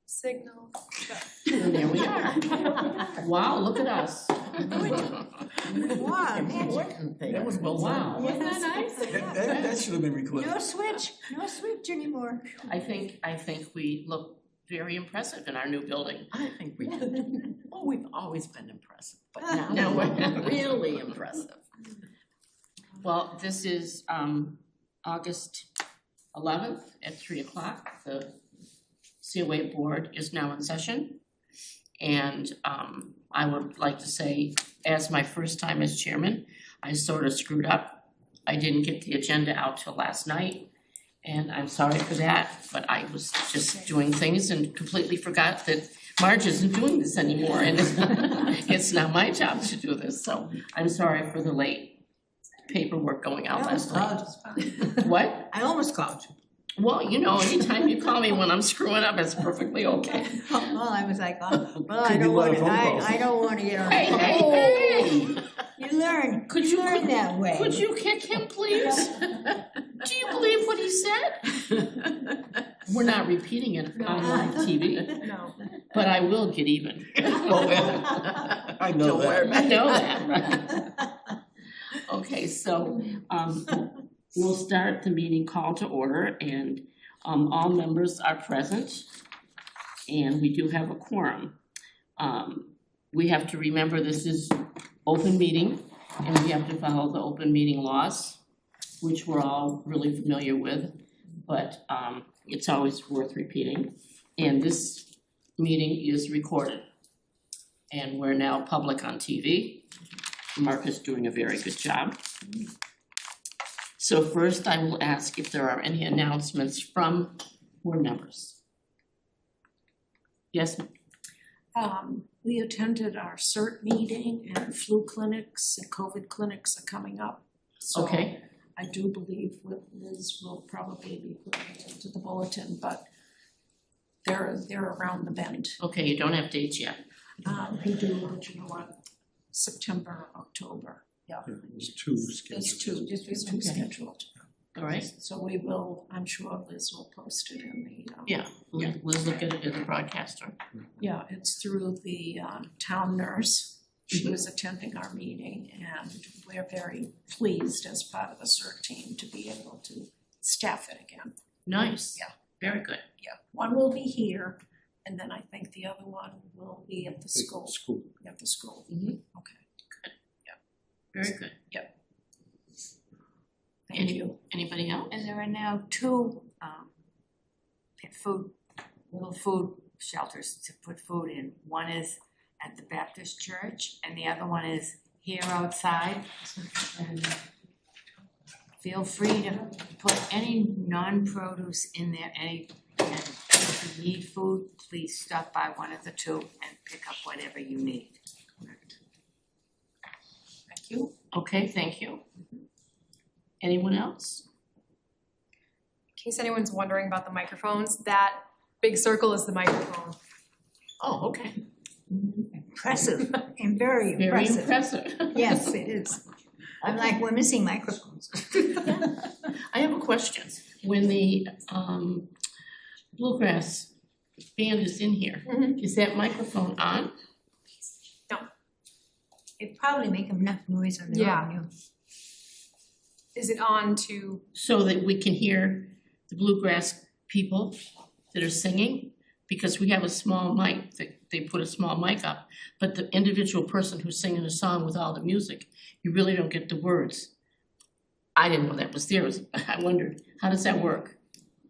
Signal. And there we are. Wow, look at us. Wow, Important thing. That was well, wow. Wasn't that nice? That should have been recorded. no switch anymore. I think we look very impressive in our new building. I think we do. Well, we've always been impressive, but Now now we're really impressive. Well, this is August 11th at 3 o'clock. The COA board is now in session. And I would like to say, as my first time as chairman, I sort of screwed up. I didn't get the agenda out till last night. And I'm sorry for that, but I was just doing things and completely forgot that Marge isn't doing this anymore. And it's now my job to do this. So I'm sorry for the late paperwork going out last night. What? I almost called you. Well, you know, anytime you call me when I'm screwing up, it's perfectly okay. Well, I was like, oh, well, Could I be a don't lot want of to, phone calls. I don't want to get on. Hey. You learn, Could you you learn that way. Could you kick him, please? Do you believe what he said? We're not repeating it on live TV, No. but I will get even. I know Don't worry that. I know that, right? Okay, so we'll start the meeting call to order, and all members are present, and we do have a quorum. We have to remember this is open meeting, and we have to follow the open meeting laws, which we're all really familiar with, but it's always worth repeating. And this meeting is recorded, and we're now public on TV. Mark is doing a very good job. So first, I will ask if there are any announcements from board members. Yes, We attended our CERT meeting and flu clinics and COVID clinics are coming up. So okay, I do believe Liz will probably be putting it into the bulletin, but they're around the bend. okay, you don't have dates yet. We do, but you know what, September, October, yeah. There's two scheduled. There's two Okay. scheduled. All right, So we will, I'm sure Liz will post it in the, yeah, let's look at it as a broadcaster. yeah, it's through the town nurse. She was attending our meeting and we're very pleased as part of the CERT team to be able to staff it again. Nice. Yeah. Very good. Yeah, one will be here and then I think the other one will be at the school. School. At the school. Mhm. Okay, Very good. thank you. Anybody else? And there are now two little food shelters to put food in. One is at the Baptist church and the other one is here outside. And feel free to put any non-produce in there, and if you need food, please stop by one of the two and pick up whatever you need. Thank you. Okay, thank you. Anyone else? In case anyone's wondering about the microphones, that big circle is the microphone. Oh, okay. Impressive and very Very impressive. impressive. Yes, it is. I'm like, we're missing microphones. I have a question. When the bluegrass band is in here, Mhm. is that microphone on? It'd probably make enough noise on the Yeah. audio. Is it on to, So that we can hear the bluegrass people that are singing? Because we have a small mic, they put a small mic up, but the individual person who's singing a song with all the music, you really don't get the words. I didn't know that was there, I wondered, how does that work?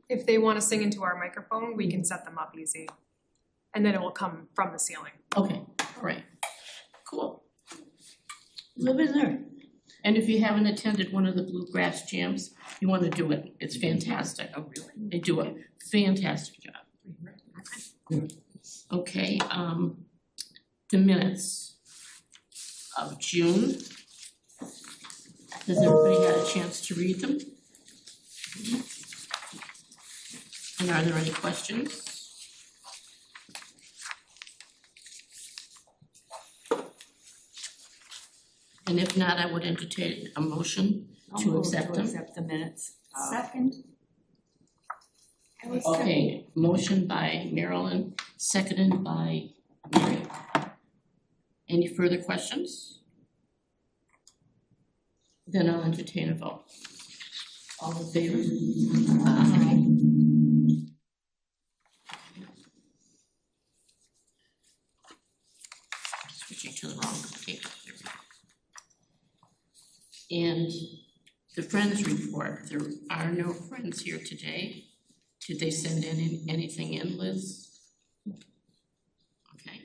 if they wanna sing into our microphone, we can set them up easy. And then it will come from the ceiling. Okay, all right, cool. Live and learn. And if you haven't attended one of the bluegrass jams, you wanna do it, it's fantastic. Oh, really? They do a fantastic job. Okay, the minutes of June. Has everybody had a chance to read them? And are there any questions? And if not, I would entertain a motion to accept them. accept the minutes. Second. Okay, motion by Marilyn seconded by Mary. Any further questions? Then I'll entertain a vote. All in favor? Aye. Switching to the wrong paper. There we go. And the Friends report, there are no friends here today. Did they send anything in, Liz? Okay.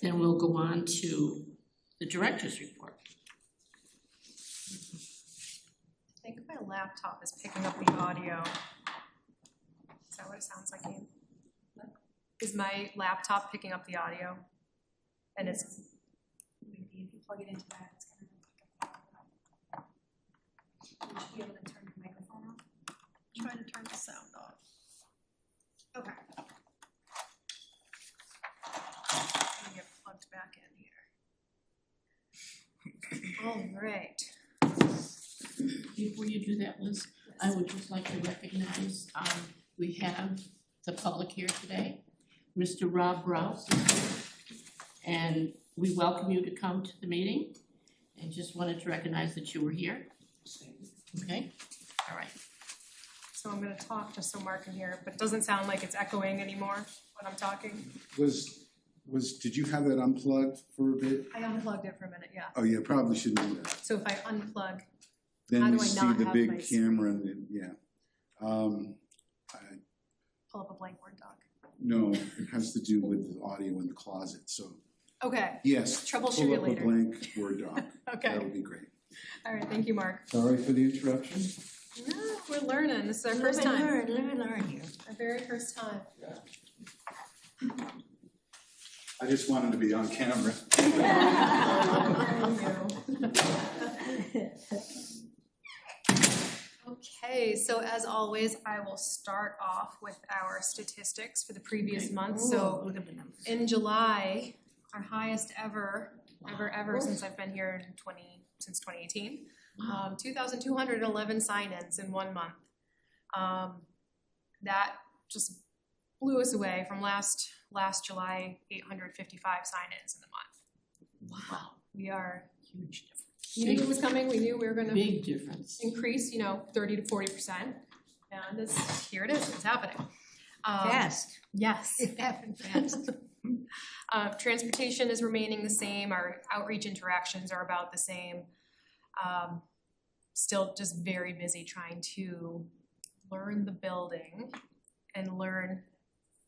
Then we'll go on to the director's report. I think my laptop is picking up the audio. Is that what it sounds like, Ian? Is my laptop picking up the audio? And it's, maybe if you plug it into that, it's gonna pick up. You should be able to turn your microphone off. I'm trying to turn the sound off. Okay. Let me get plugged back in here. All right. Before you do that, Liz, I would just like to recognize, we have the public here today. Mr. Rob Rouse is here, and we welcome you to come to the meeting, and just wanted to recognize that you were here. Okay, all right. So I'm gonna talk just so Mark can hear, but it doesn't sound like it's echoing anymore when I'm talking. Did you have that unplugged for a bit? I unplugged it for a minute, yeah. Oh, yeah, probably should do that. So if I unplug, How Then do we I see not the have big my camera and then, yeah. pull up a blank Word doc. No, it has to do with the audio in the closet, so, Okay, yes. Troubleshoot it later. Pull up a blank Word doc. okay. That would be great. All right, thank you, Mark. Sorry for the interruption. No, we're learning. This is our Live first and time. learn, live and learn here. Our very first time. I just wanted to be on camera. Okay, so as always, I will start off with our statistics for the previous month. So Ooh, look at the numbers. in July, our highest ever since I've been here in since 2018. 2,211 sign-ins in 1 month. That just blew us away from last July, 855 sign-ins in the month. Wow, We are, huge difference. we knew it was coming, we knew we were gonna Big difference. increase, 30 to 40%. And here it is, it's happening. Fast. Yes. It happened fast. Transportation is remaining the same, our outreach interactions are about the same. Still just very busy trying to learn the building and learn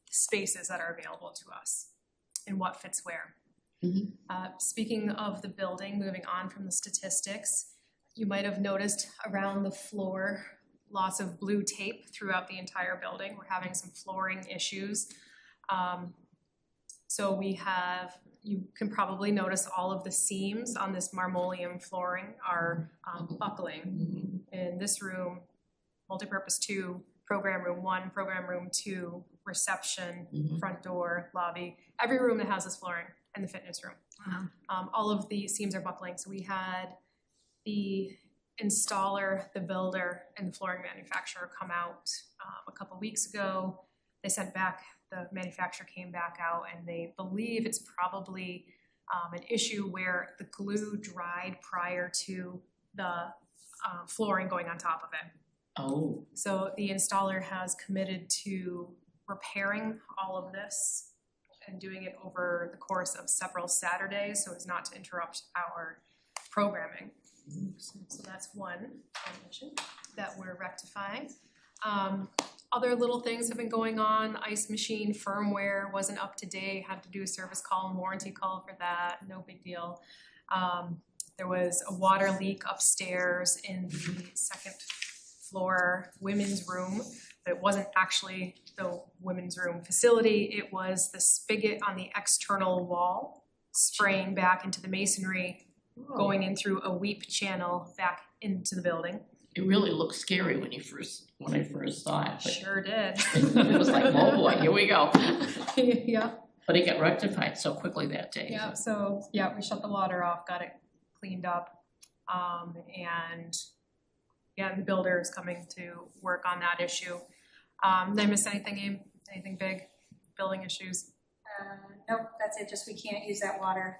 the spaces that are available to us and what fits where. Mhm. Speaking of the building, moving on from the statistics, you might have noticed around the floor lots of blue tape throughout the entire building. We're having some flooring issues. So you can probably notice all of the seams on this marmoleum flooring are buckling. In this room, multipurpose 2, program room 1, program room 2, reception, Mhm. front door, lobby, every room that has this flooring, and the fitness room. All of the seams are buckling, so we had the installer, the builder, and the flooring manufacturer come out a couple weeks ago. They sent back, the manufacturer came back out, and they believe it's probably an issue where the glue dried prior to the flooring going on top of it. Oh, So the installer has committed to repairing all of this and doing it over the course of several Saturdays so as not to interrupt our programming. So that's one issue that we're rectifying. Other little things have been going on. Ice machine firmware wasn't up to date, had to do a service call and warranty call for that, no big deal. There was a water leak upstairs in the second floor women's room, but it wasn't actually the women's room facility, it was the spigot on the external wall spraying back into the masonry, going in through a weep channel back into the building. it really looked scary when I first saw it, but Sure did. it was like, oh boy, here we go. Yeah, But it got rectified so quickly that day. yeah, so, yeah, we shut the water off, got it cleaned up. And yeah, the builder is coming to work on that issue. Did I miss anything, Abe? Anything big? Building issues? Nope, that's it, just we can't use that water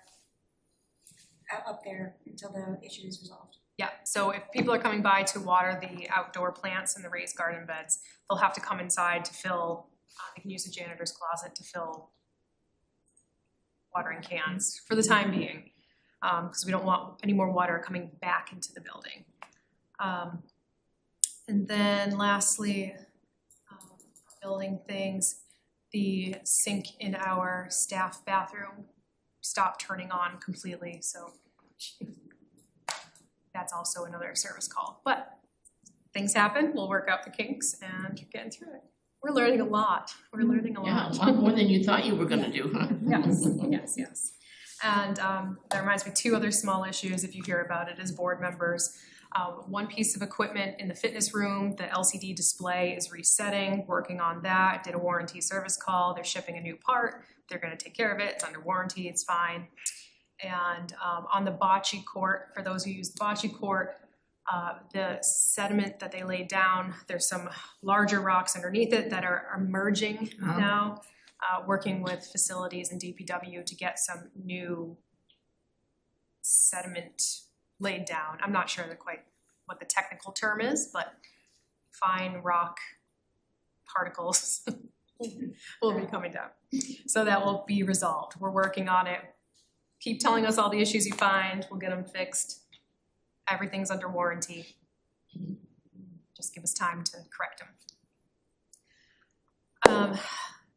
up there until the issue is resolved. Yeah, so if people are coming by to water the outdoor plants and the raised garden beds, they'll have to come inside to fill, they can use the janitor's closet to fill watering cans for the time being, because we don't want any more water coming back into the building. And then lastly, building things, the sink in our staff bathroom stopped turning on completely, so that's also another service call. But things happen, we'll work out the kinks and keep getting through it. We're learning a lot. We're learning a Yeah, lot. a lot more than you thought you were gonna do, huh? Yes. And that reminds me, 2 other small issues, if you hear about it, as board members. One piece of equipment in the fitness room, the LCD display is resetting, working on that, did a warranty service call, they're shipping a new part, they're gonna take care of it, it's under warranty, it's fine. And on the bocce court, for those who use the bocce court, the sediment that they laid down, there's some larger rocks underneath it that are emerging now. Working with facilities and DPW to get some new sediment laid down. I'm not sure quite what the technical term is, but fine rock particles will be coming down. So that will be resolved. We're working on it. Keep telling us all the issues you find. We'll get them fixed. Everything's under warranty. Just give us time to correct them.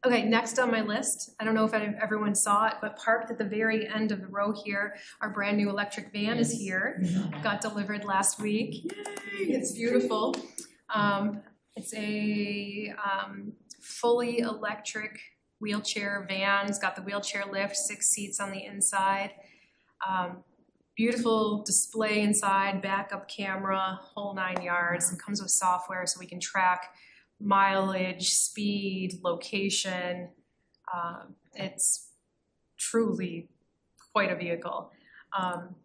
Okay, next on my list, I don't know if everyone saw it, but parked at the very end of the row here, our brand new electric van is here. Got delivered last week. Yay, it's beautiful. It's a fully electric wheelchair van. It's got the wheelchair lift, 6 seats on the inside. Beautiful display inside, backup camera, whole 9 yards. It comes with software so we can track mileage, speed, location. It's truly quite a vehicle. And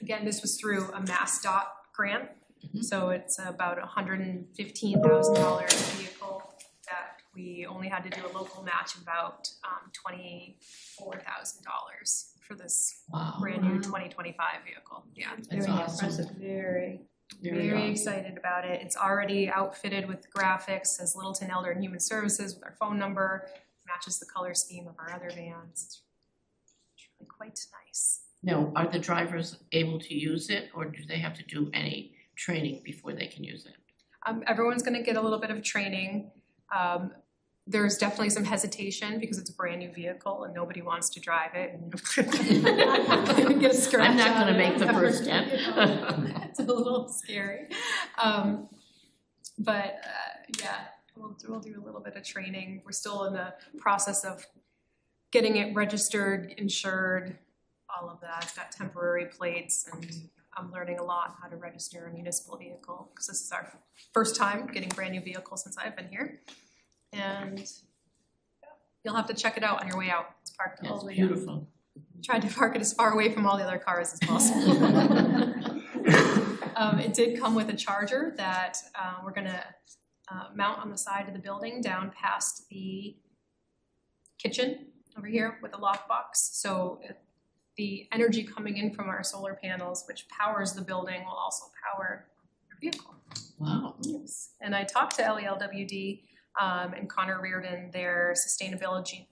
again, this was through a MassDOT grant. So it's about $115,000 vehicle that we only had to do a local match of about $24,000 for this brand new 2025 vehicle. Yeah. That's awesome. Very awesome. excited about it. It's already outfitted with graphics, says Littleton Elder and Human Services with our phone number, matches the color scheme of our other vans. It's really quite nice. Now, are the drivers able to use it, or do they have to do any training before they can use it? Everyone's gonna get a little bit of training. There's definitely some hesitation because it's a brand new vehicle and nobody wants to drive it and get a scratch. I'm not gonna on it. make the first step. It's a little scary. Yeah, we'll do a little bit of training. We're still in the process of getting it registered, insured, all of that. It's got temporary plates and I'm learning a lot how to register a municipal vehicle because this is our first time getting brand new vehicles since I've been here. And you'll have to check it out on your way out. It's parked all It's the way down. beautiful. Tried to park it as far away from all the other cars as possible. It did come with a charger that we're gonna mount on the side of the building down past the kitchen over here with a lockbox. So the energy coming in from our solar panels, which powers the building, will also power your vehicle. Wow. Yes. And I talked to LELWD and Connor Reardon, their sustainability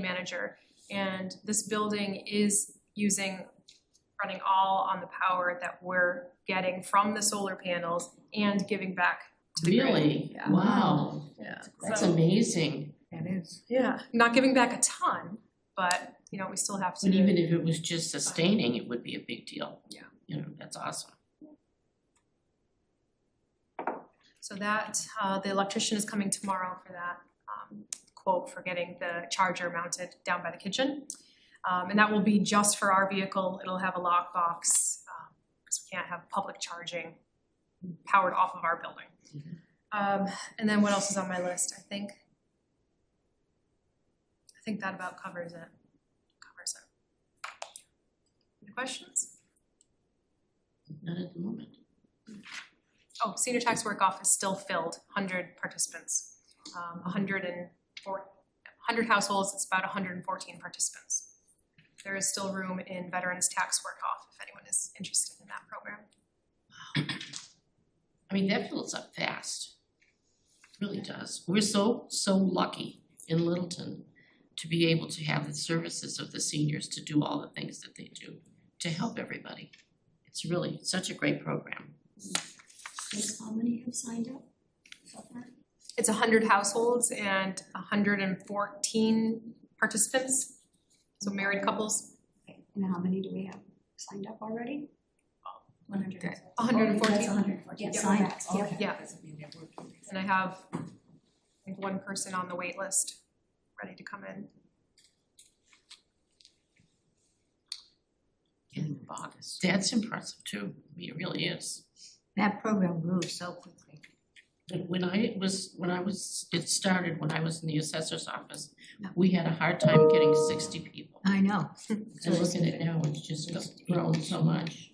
manager, and this building is running all on the power that we're getting from the solar panels and giving back to the grid. Really? Yeah. Wow. Yeah. That's So, amazing. That is. yeah, not giving back a ton, but you know, we still have to. But even if it was just sustaining, it would be a big deal. Yeah. You know, that's awesome. So that, the electrician is coming tomorrow for that quote for getting the charger mounted down by the kitchen. And that will be just for our vehicle. It'll have a lockbox because we can't have public charging powered off of our building. And then what else is on my list? I think that about covers it. Any questions? Not at the moment. Oh, senior tax work-off is still filled, 100 participants. 100 households, it's about 114 participants. There is still room in veterans tax work-off if anyone is interested in that program. I mean, that fills up fast. It really does. We're so lucky in Littleton to be able to have the services of the seniors to do all the things that they do to help everybody. It's really such a great program. How many have signed up so far? It's 100 households and 114 participants, so married couples. And how many do we have signed up already? 100. Good. 114. That's 114. Yeah. Signed up, yeah. Yeah. And I have, I think, one person on the wait list ready to come in. In August. That's impressive too. I mean, it really is. That program grew so quickly. But when I was it started when I was in the assessor's office, we had a hard time getting 60 people. I know. And look at it now, it's just grown so much.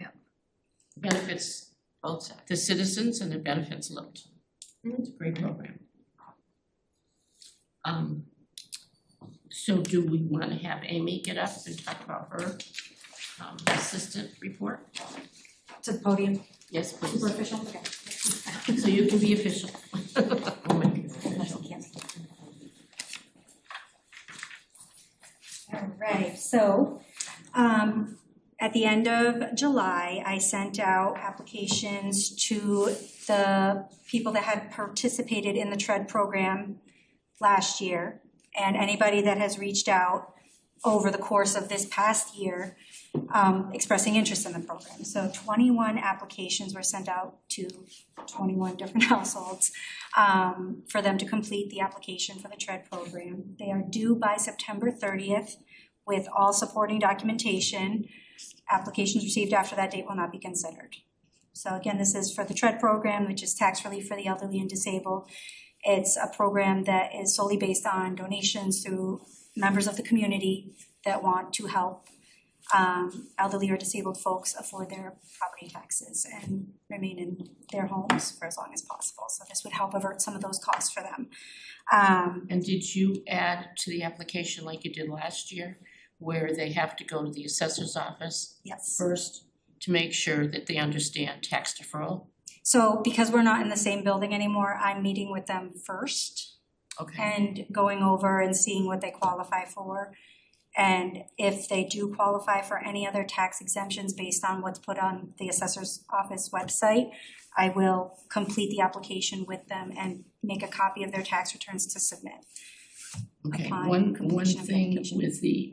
Yeah. Benefits Both sides. the citizens and it benefits Littleton. It's a great program. So do we wanna have Amy get up and talk about her assistant report? To the podium, Yes, please. super official, okay. So you can be official. Woman be official. All right, so, at the end of July, I sent out applications to the people that had participated in the TREAD program last year, and anybody that has reached out over the course of this past year, expressing interest in the program. So 21 applications were sent out to 21 different households for them to complete the application for the TREAD program. They are due by September 30th with all supporting documentation. Applications received after that date will not be considered. So again, this is for the TREAD program, which is tax relief for the elderly and disabled. It's a program that is solely based on donations through members of the community that want to help elderly or disabled folks afford their property taxes and remain in their homes for as long as possible. So this would help avert some of those costs for them. And did you add to the application like you did last year, where they have to go to the assessor's office Yes. first to make sure that they understand tax deferral? So because we're not in the same building anymore, I'm meeting with them first Okay, and going over and seeing what they qualify for. And if they do qualify for any other tax exemptions based on what's put on the assessor's office website, I will complete the application with them and make a copy of their tax returns to submit. okay. upon One completion of the thing application. with the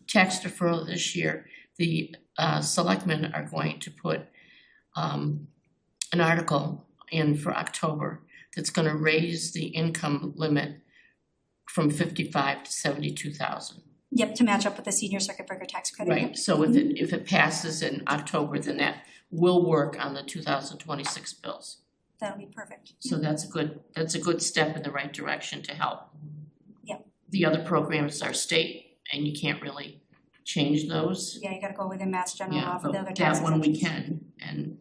tax deferral this year, the selectmen are going to put an article in for October that's gonna raise the income limit from 55 to 72,000. Yep, to match up with the senior circuit breaker tax credit. Right, so if it passes in October, then that will work on the 2026 bills. That'll be perfect. So that's a good step in the right direction to help. Yep. The other programs are state and you can't really change those. Yeah, you gotta go within Mass General Yeah, law for the other but tax that one we exemptions. can, and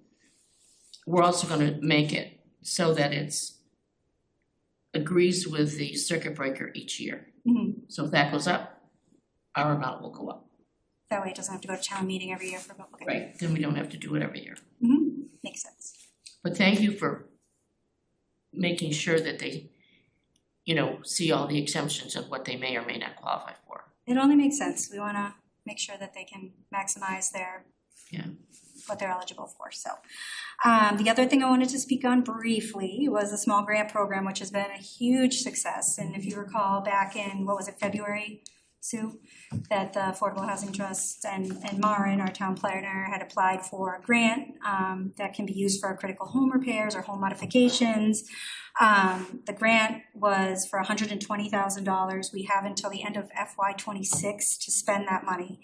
we're also gonna make it so that it's agrees with the circuit breaker each year. Mhm. So if that goes up, our amount will go up, That way it doesn't have to go to town meeting every year for public. right? Then we don't have to do it every year. Makes sense. But thank you for making sure that they, see all the exemptions of what they may or may not qualify for. It only makes sense. We wanna make sure that they can maximize their Yeah. what they're eligible for, so. The other thing I wanted to speak on briefly was a small grant program, which has been a huge success. And if you recall back in, February, Sue? That the Affordable Housing Trust and Marin, our town planner, had applied for a grant that can be used for critical home repairs or home modifications. The grant was for $120,000. We have until the end of FY '26 to spend that money.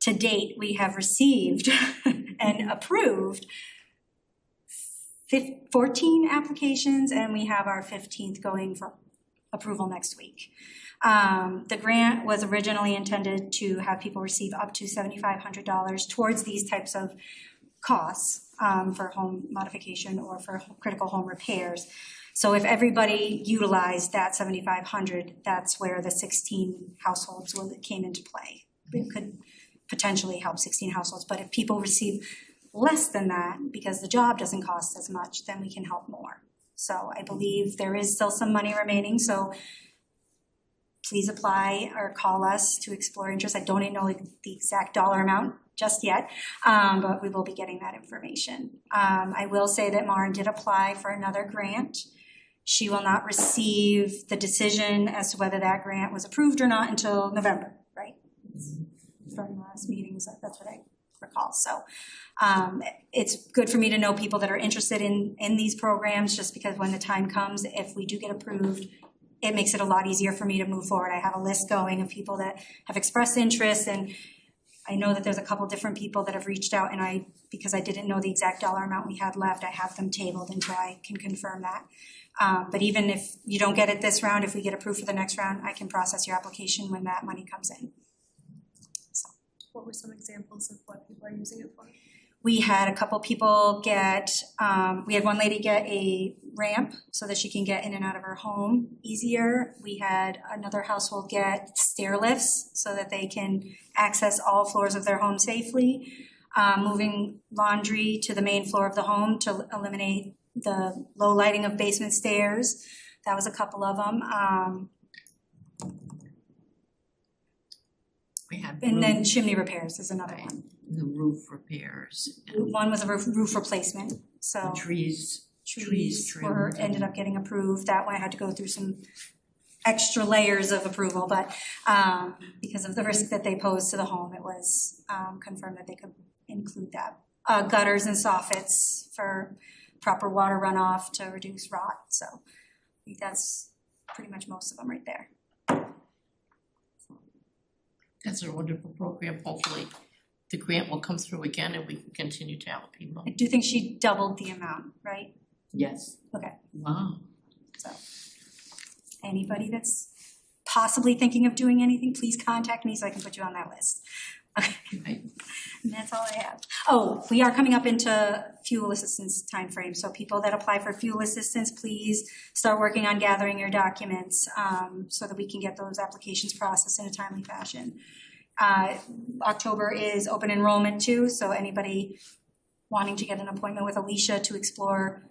To date, we have received and approved 14 applications, and we have our 15th going for approval next week. The grant was originally intended to have people receive up to $7,500 towards these types of costs for home modification or for critical home repairs. So if everybody utilized that $7,500, that's where the 16 households came into play. It could potentially help 16 households, but if people receive less than that, because the job doesn't cost as much, then we can help more. So I believe there is still some money remaining, so please apply or call us to explore interest. I don't know the exact dollar amount just yet, but we will be getting that information. I will say that Maren did apply for another grant. She will not receive the decision as to whether that grant was approved or not until November, right? From the last meetings, that's what I recall. So it's good for me to know people that are interested in these programs, just because when the time comes, if we do get approved, it makes it a lot easier for me to move forward. I have a list going of people that have expressed interest, and I know that there's a couple different people that have reached out, and because I didn't know the exact dollar amount we had left, I have them tabled until I can confirm that. But even if you don't get it this round, if we get approved for the next round, I can process your application when that money comes in. So, What were some examples of what people are using it for? we had a couple people get, we had one lady get a ramp so that she can get in and out of her home easier. We had another household get stair lifts so that they can access all floors of their home safely. Moving laundry to the main floor of the home to eliminate the low lighting of basement stairs. That was a couple of them. We had And then chimney repairs is another one. The roof repairs, and One was a roof replacement, so. the trees Trees were, trimmed. ended up getting approved. That one I had to go through some extra layers of approval, but because of the risk that they posed to the home, it was confirmed that they could include that. Gutters and soffits for proper water runoff to reduce rot, so I think that's pretty much most of them right there. That's a wonderful program. Hopefully the grant will come through again and we can continue to help people. I do think she doubled the amount, right? Yes. Okay. Wow. So anybody that's possibly thinking of doing anything, please contact me so I can put you on that list. Okay. Right. And that's all I have. Oh, we are coming up into fuel assistance timeframe, so people that apply for fuel assistance, please start working on gathering your documents so that we can get those applications processed in a timely fashion. October is open enrollment too, so anybody wanting to get an appointment with Alicia to explore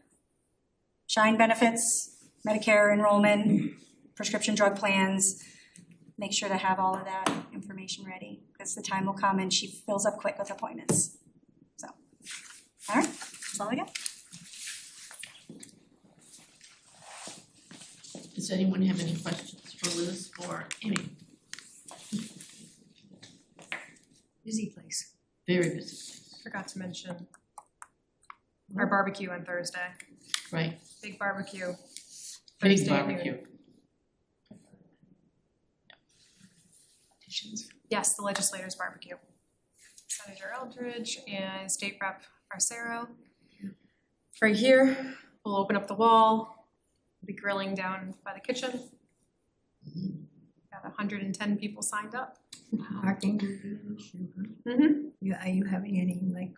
Shine benefits, Medicare enrollment, prescription drug plans, make sure to have all of that information ready, because the time will come and she fills up quick with appointments. So, all right, that's all I got. Does anyone have any questions for Liz or Amy? Busy place. Very busy, Forgot to mention our barbecue on Thursday. right? Big barbecue. Big Thursday at noon. barbecue. Yes, the legislators barbecue. Senator Eldridge and State Rep Arcero. Right here, we'll open up the wall, we'll be grilling down by the kitchen. Got 110 people signed up. Parking. Are you having any like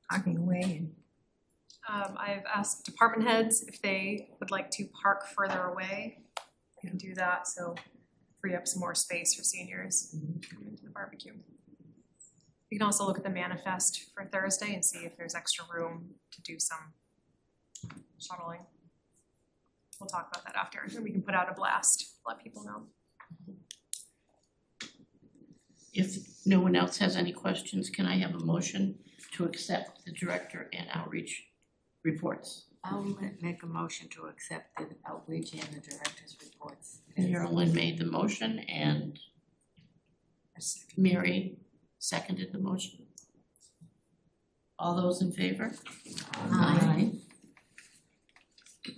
parking away and? I've asked department heads if they would like to park further away. I can do that, so free up some more space for seniors coming to the barbecue. You can also look at the manifest for Thursday and see if there's extra room to do some shuttling. We'll talk about that after, and we can put out a blast, let people know. If no one else has any questions, can I have a motion to accept the director and outreach reports? I'll make a motion to accept the outreach and the director's reports. Carolyn made the motion and Mary seconded the motion. All those in favor? Aye.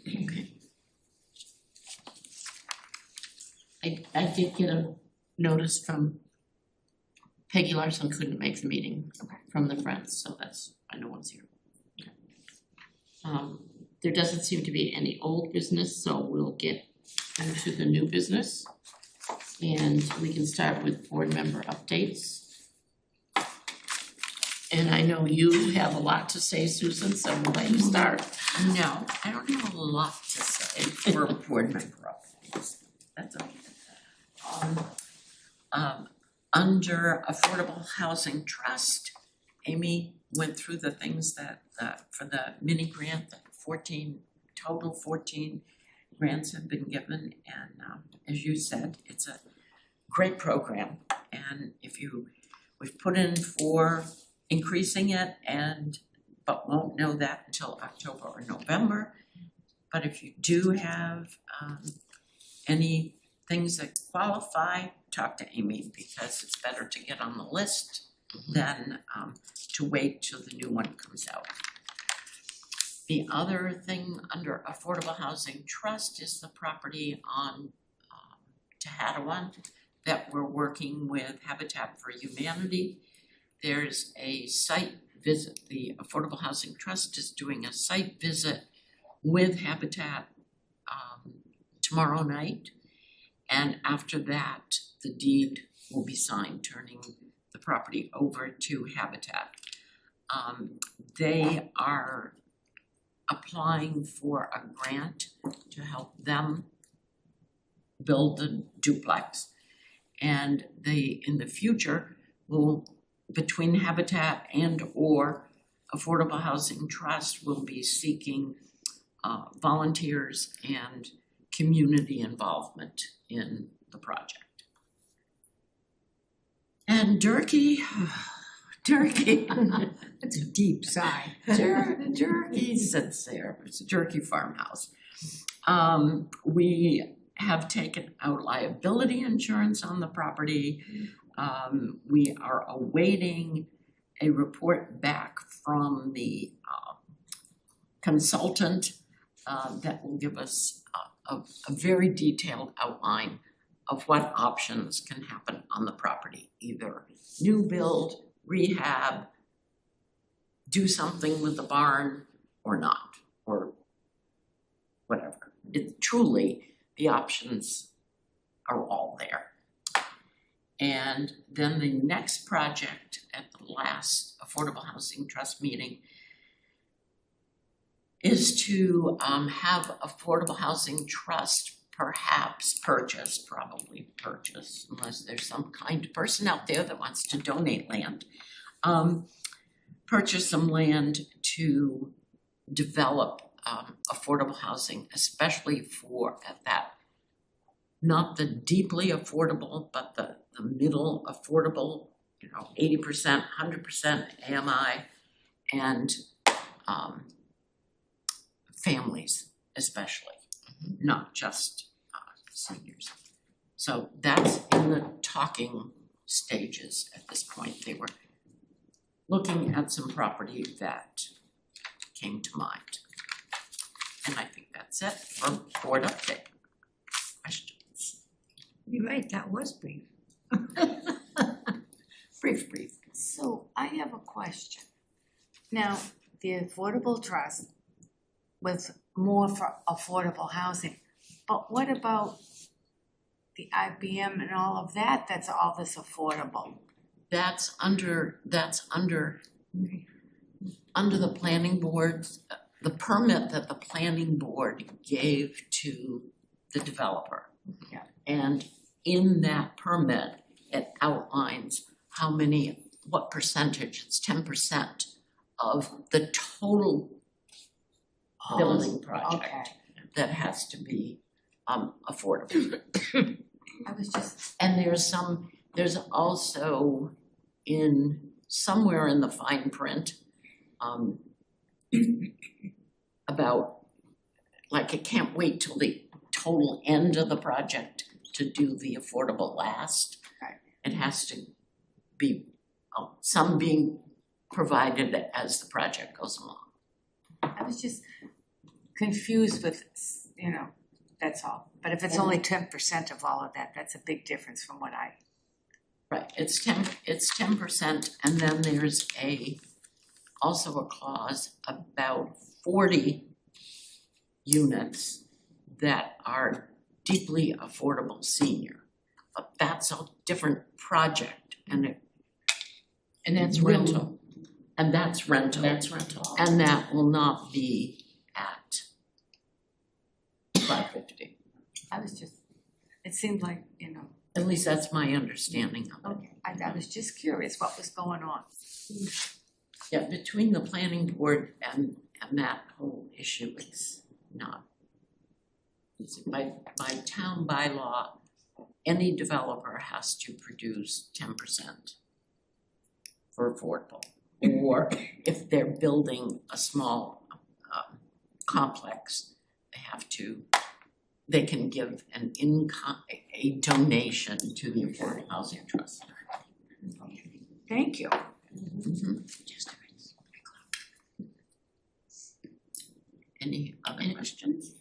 Okay. I did get a notice from Peggy Larson couldn't make the meeting from the Friends, so that's why no one's here. There doesn't seem to be any old business, so we'll get into the new business. And we can start with board member updates. And I know you have a lot to say, Susan, so we'll let you start. No, I don't have a lot to say for board member updates. That's okay. Under Affordable Housing Trust, Amy went through the things that, for the mini grant, the 14 grants have been given, and as you said, it's a great program. And we've put in for increasing it, but won't know that until October or November. But if you do have any things that qualify, talk to Amy, because it's better to get on the list than to wait till the new one comes out. The other thing under Affordable Housing Trust is the property on Tehadawon that we're working with Habitat for Humanity. There's a site visit, the Affordable Housing Trust is doing a site visit with Habitat tomorrow night. And after that, the deed will be signed, turning the property over to Habitat. They are applying for a grant to help them build the duplex. And they, in the future, will, between Habitat and or Affordable Housing Trust, will be seeking volunteers and community involvement in the project. And Durkee, That's a deep sigh. Durkee sits there, it's a Durkee farmhouse. We have taken out liability insurance on the property. We are awaiting a report back from the consultant that will give us a very detailed outline of what options can happen on the property, either new build, rehab, do something with the barn or not, or whatever. It truly, the options are all there. And then the next project at the last Affordable Housing Trust meeting is to have Affordable Housing Trust perhaps probably purchase, unless there's some kind person out there that wants to donate land, purchase some land to develop affordable housing, especially for at that, not the deeply affordable, but the middle affordable, 80%, 100% AMI, and families especially, not just seniors. So that's in the talking stages at this point. They were looking at some property that came to mind. And I think that's it for board update. Questions? You're right, that was brief. Brief. So I have a question. Now, the Affordable Trust was more for affordable housing, but what about the IBM and all of that, that's all this affordable? That's under the planning board's, the permit that the planning board gave to the developer. Yeah. And in that permit, it outlines what percentage, it's 10% of the total building project that has to be affordable. I was just, And there's also somewhere in the fine print, about, like, it can't wait till the total end of the project to do the affordable last. Right. It has to be, some being provided as the project goes along. I was just confused with, that's all. But if it's only 10% of all of that, that's a big difference from what I. Right, it's 10%, and then there's also a clause about 40 units that are deeply affordable senior. But that's a different project and it And that's will- rental, and that's rental. that's rental. And that will not be at $550. I was just, it seemed like, you know, At least that's my understanding of it. okay, I was just curious what was going on. Yeah, between the planning board and that whole issue, it's not. It's by town bylaw, any developer has to produce 10% for affordable. Or if they're building a small complex, they can give a donation to the Affordable Housing Trust. Thank you. Just a minute. Any other questions?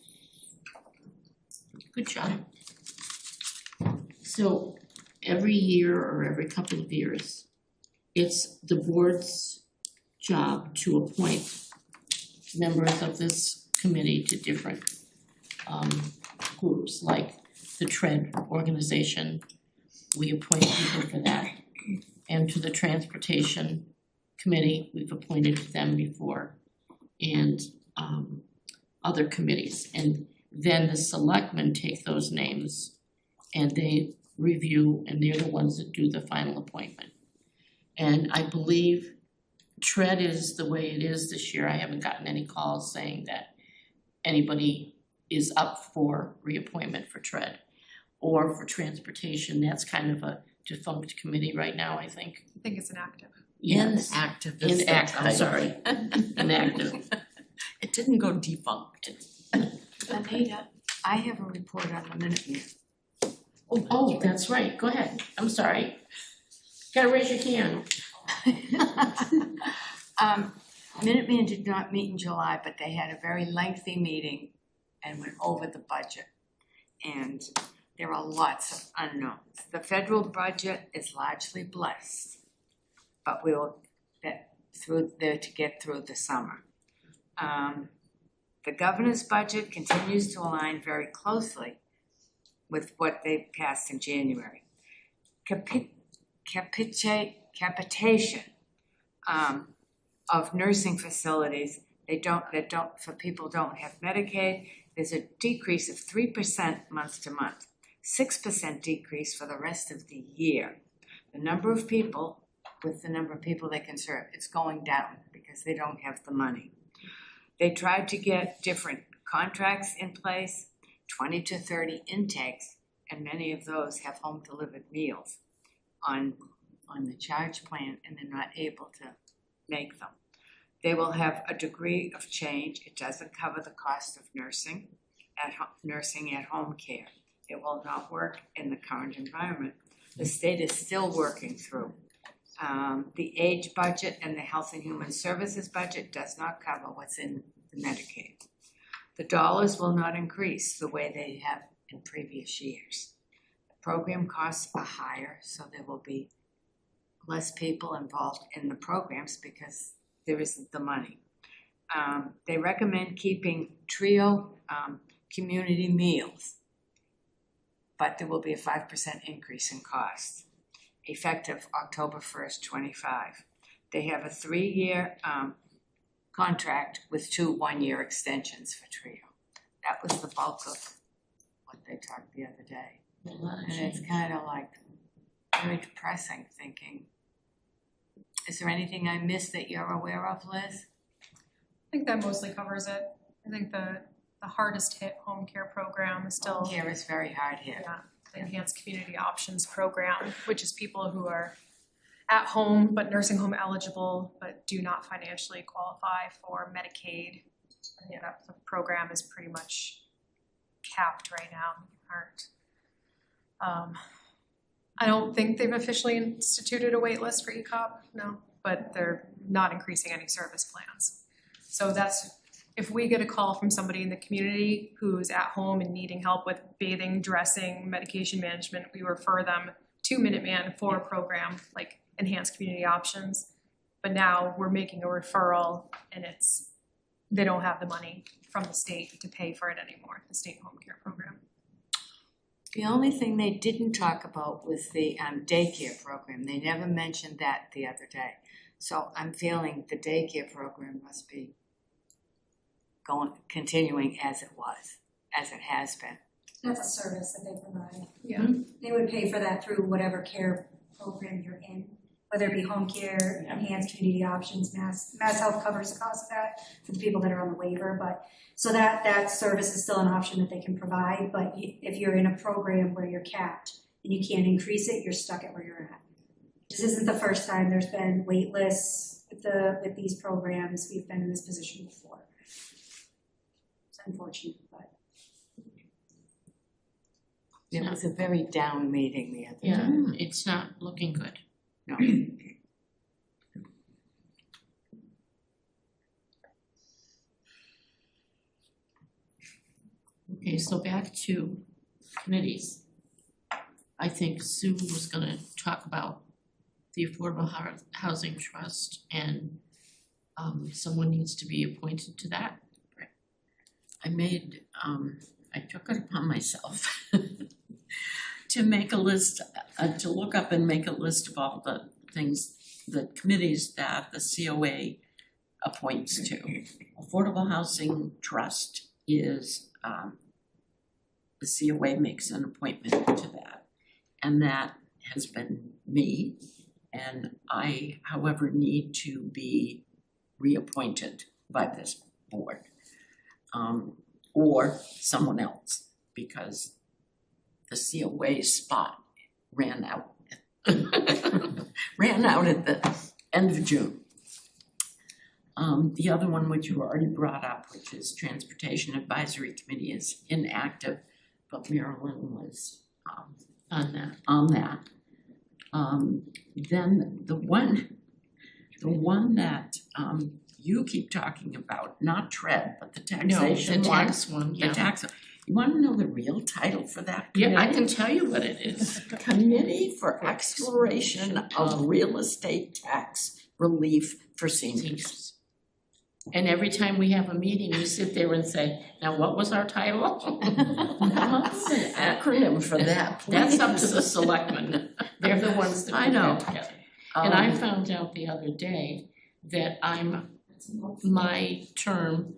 Good job. So every year or every couple of years, it's the board's job to appoint members of this committee to different groups, like the TREAD organization, we appoint people for that. And to the Transportation Committee, we've appointed them before, and other committees. And then the selectmen take those names and they review, and they're the ones that do the final appointment. And I believe TREAD is the way it is this year. I haven't gotten any calls saying that anybody is up for reappointment for TREAD. Or for Transportation, that's kind of a defunct committee right now, I think. I think it's inactive. Yes. Inactive is the Inactive, title. sorry. Inactive. It didn't go defunct. Anita, I have a report on the Minuteman. Oh, that's right, go ahead, I'm sorry. Gotta raise your hand. Minuteman did not meet in July, but they had a very lengthy meeting and went over the budget. And there are lots of unknowns. The federal budget is largely blessed, but we will get through there to get through the summer. The governor's budget continues to align very closely with what they passed in January. Capitation of nursing facilities, for people who don't have Medicaid, there's a decrease of 3% month to month, 6% decrease for the rest of the year. The number of people, with the number of people they can serve, it's going down because they don't have the money. They tried to get different contracts in place, 20 to 30 intakes, and many of those have home delivered meals on the charge plan, and they're not able to make them. They will have a degree of change. It doesn't cover the cost of nursing at home care. It will not work in the current environment. The state is still working through. The age budget and the Health and Human Services budget does not cover what's in the Medicaid. The dollars will not increase the way they have in previous years. The program costs are higher, so there will be less people involved in the programs because there isn't the money. They recommend keeping TRIO community meals, but there will be a 5% increase in cost, effective October 1st, 25. They have a 3-year contract with 2 one-year extensions for TRIO. That was the bulk of what they talked the other day. And it's kind of like very depressing thinking, is there anything I missed that you're aware of, Liz? I think that mostly covers it. I think the hardest hit home care program is still Here is very hard hit. the Enhanced Community Options Program, which is people who are at home but nursing home eligible but do not financially qualify for Medicaid. And yeah, the program is pretty much capped right now. I don't think they've officially instituted a wait list for ECOP, no, but they're not increasing any service plans. So that's, if we get a call from somebody in the community who's at home and needing help with bathing, dressing, medication management, we refer them to Minuteman for a program like Enhanced Community Options. But now we're making a referral and they don't have the money from the state to pay for it anymore, the state home care program. The only thing they didn't talk about was the daycare program. They never mentioned that the other day. So I'm feeling the daycare program must be continuing as it was, as it has been. That's a service that they provide. Yeah. They would pay for that through whatever care program you're in, whether it be home care, enhanced community options, Mass Health covers the cost of that for the people that are on the waiver, but so that service is still an option that they can provide, but if you're in a program where you're capped and you can't increase it, you're stuck at where you're at. This isn't the first time there's been wait lists with these programs. We've been in this position before. It's unfortunate, but. It was a very down meeting the other Yeah, day. it's not looking good. No. Okay, so back to committees. I think Sue was gonna talk about the Affordable Housing Trust and someone needs to be appointed to that. I took it upon myself to make a list, to look up and make a list of all the things, the committees that the COA appoints to. Affordable Housing Trust is, the COA makes an appointment to that. And that has been me, and I, however, need to be reappointed by this board. Or someone else, because the COA spot ran out at the end of June. The other one, which you already brought up, which is Transportation Advisory Committee, is inactive, but Marilyn was On that. Then the one that you keep talking about, not TRED, but the taxation No, the one. tax one, The yeah. tax, you wanna know the real title for that Yeah, I committee? can tell you what it is. Committee for Exploration of Real Estate Tax Relief for Seniors. And every time we have a meeting, you sit there and say, now what was our title? What's an acronym for that, please? That's up to the selectmen. They're the ones that I put know. that together. And I found out the other day that my term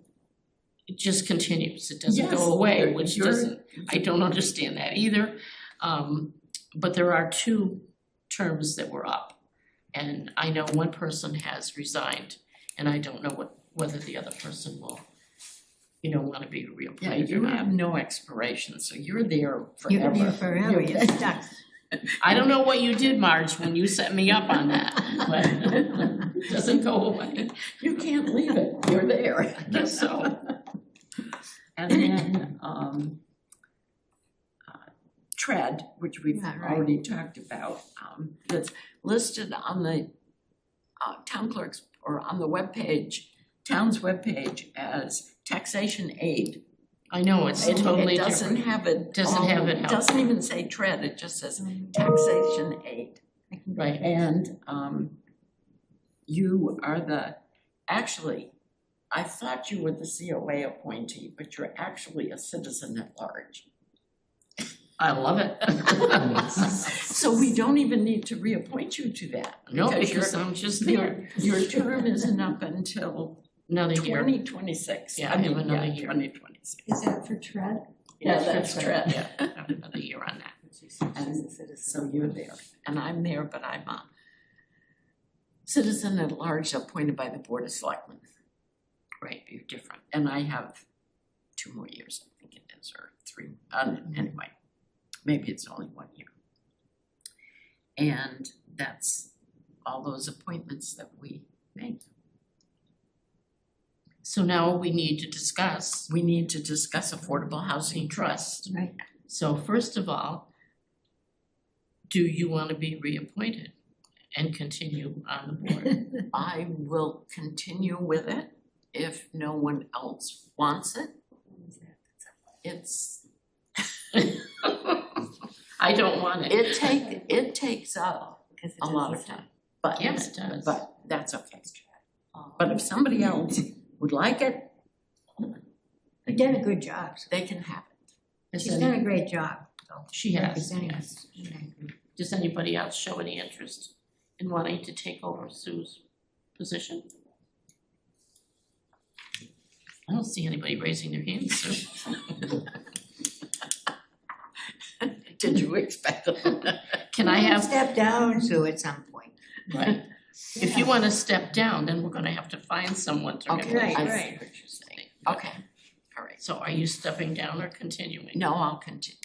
just continues. It doesn't Yes, go away, which you're- doesn't, I don't understand that either. But there are 2 terms that were up. And I know one person has resigned, and I don't know whether the other person will, wanna be Yeah, reappointed or you not. have no expiration, so you're there You're forever. there forever, you're stuck. I don't know what you did, Marge, when you set me up on that, but it doesn't go away. You can't leave it, you're there. I guess so. And then, TRED, which we've Yeah, right. already talked about, that's listed on the town clerk's, or on the webpage, town's webpage as taxation aid. I know, it's totally It doesn't different. have it. Doesn't all- have it It doesn't even say TRED, it just says taxation aid. Right, And you are actually, I thought you were the COA appointee, but you're actually a citizen at large. I love it. So we don't even need to reappoint you to that. No, because because I'm just there, your term isn't up until another year. 2026. Yeah, I have another year. 2026. Is that for TRED? Yeah, that's TRED. Yeah, I have another year on that. And so you're there, and I'm there, but I'm a citizen at large appointed by the Board of Selectmen. Right, you're different. And I have 2 more years, I think it is, or 3, anyway, maybe it's only 1 year. And that's all those appointments that we make. So now we need to discuss. We need to discuss Affordable Housing Trust. Right. So first of all, do you want to be reappointed and continue on the board? I will continue with it if no one else wants it. It's, I don't want it. it takes up a lot of time, but Yes, it does. but that's okay. But if somebody else would like it, You've done a good job. they can have it. She's done a great job. She has, Representing yes. us in that group. Does anybody else show any interest in wanting to take over Sue's position? I don't see anybody raising their hands, Sue. Did you expect that? Can I have, Step down, Sue, at some point. right, if you wanna step down, then we're gonna have to find someone to Okay, replace Right, I you. see right. what you're saying. Okay, all right. So are you stepping down or continuing? No, I'll continue.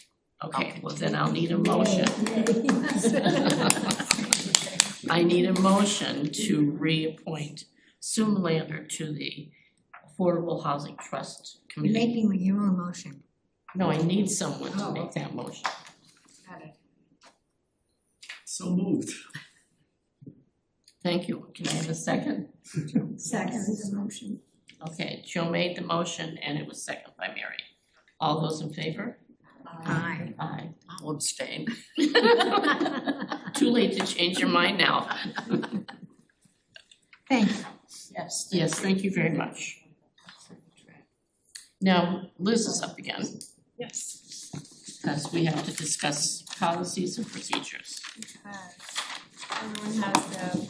Okay, well then I'll need a motion. I need a motion to reappoint Sue Melander to the Affordable Housing Trust You're Committee. making your own motion. No, I need someone to Oh, make that motion. So moved. Thank you. Can I have a second? Second the motion. Okay, Joe made the motion and it was seconded by Mary. All those in favor? Aye. Aye. I'll abstain. Too late to change your mind now. Thank you. Yes. Yes, thank you very much. Now, Liz is up again, Yes. because we have to discuss policies and procedures. Okay. Everyone has the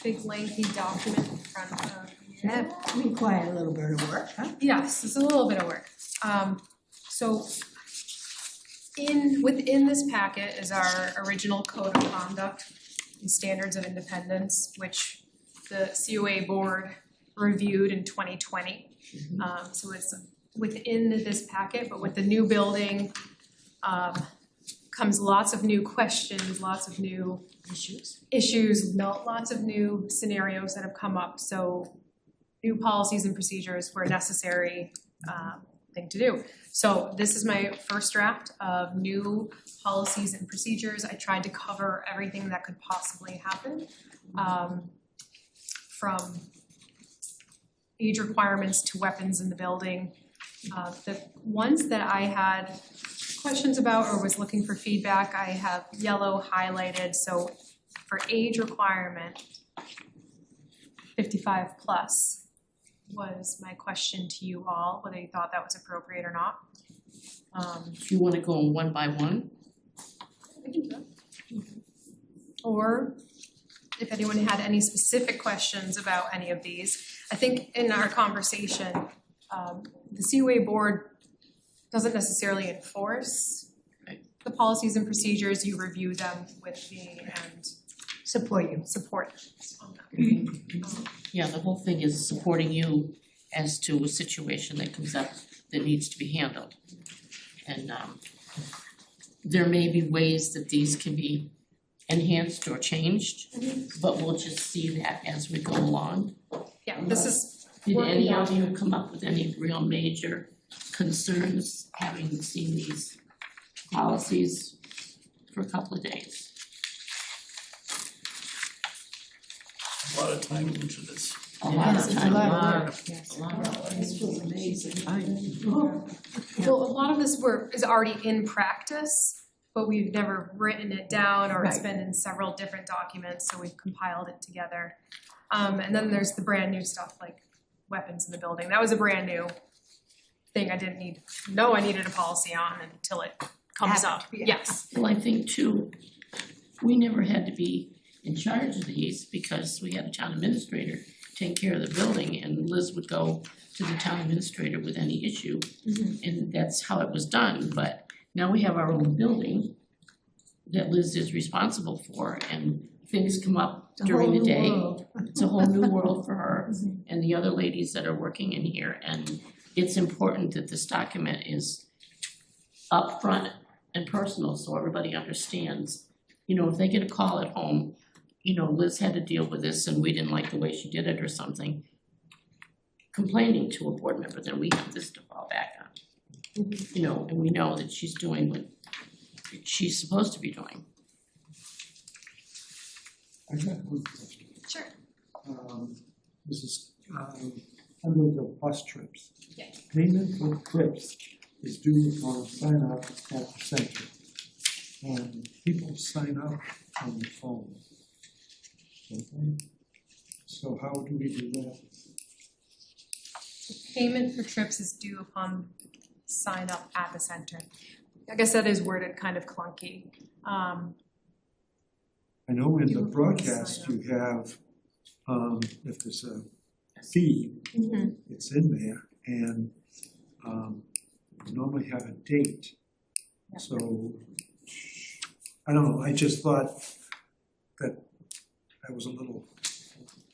big lengthy document in front of you. That required a little bit of work, huh? Yes, it's a little bit of work. So within this packet is our original code of conduct and standards of independence, which the COA board reviewed in 2020. So it's within this packet, but with the new building, comes lots of new questions, lots of new lots of new scenarios that have come up. So new policies and procedures were a necessary thing to do. So this is my first draft of new policies and procedures. I tried to cover everything that could possibly happen, from age requirements to weapons in the building. The ones that I had questions about or was looking for feedback, I have yellow highlighted. So for age requirement, 55 plus was my question to you all, whether you thought that was appropriate or not. Do you wanna go one by one? I can do that. Or if anyone had any specific questions about any of these. I think in our conversation, the COA board doesn't necessarily enforce the policies and procedures. You review them with me and Support you. support on that. Yeah, the whole thing is supporting you as to a situation that comes up that needs to be handled. And there may be ways that these can be enhanced or changed, but we'll just see that as we go along. Yeah, this is Did working any out. of you come up with any real major concerns having seen these policies for a couple of days? A lot of time into this. A lot of time. Well, a lot of this work is already in practice, but we've never written it down or it's been in several different documents, so we've compiled it together. And then there's the brand new stuff like weapons in the building. That was a brand new thing I didn't know I needed a policy on until it comes up. Happened, yeah. Yes. Well, I think too, we never had to be in charge of these because we had a town administrator take care of the building and Liz would go to the town administrator with any issue. And that's how it was done, but now we have our own building that Liz is responsible for and things come up during the day. It's a whole new world for her and the other ladies that are working in here, and it's important that this document is upfront and personal so everybody understands. You know, if they get a call at home, you know, Liz had to deal with this and we didn't like the way she did it or something, complaining to a board member, then we have this to fall back on. You know, and we know that she's doing what she's supposed to be doing. I got one question. Sure. This is, under the bus trips. Yeah. Payment for trips is due upon sign up at the center. People sign up on the phone. Okay? So how do we do that? Payment for trips is due upon sign up at the center. I guess that is worded kind of clunky. I know in the People can broadcast sign you have, if there's a fee, it's in there, and, you normally have a date. So, I don't know, I just thought that was a little.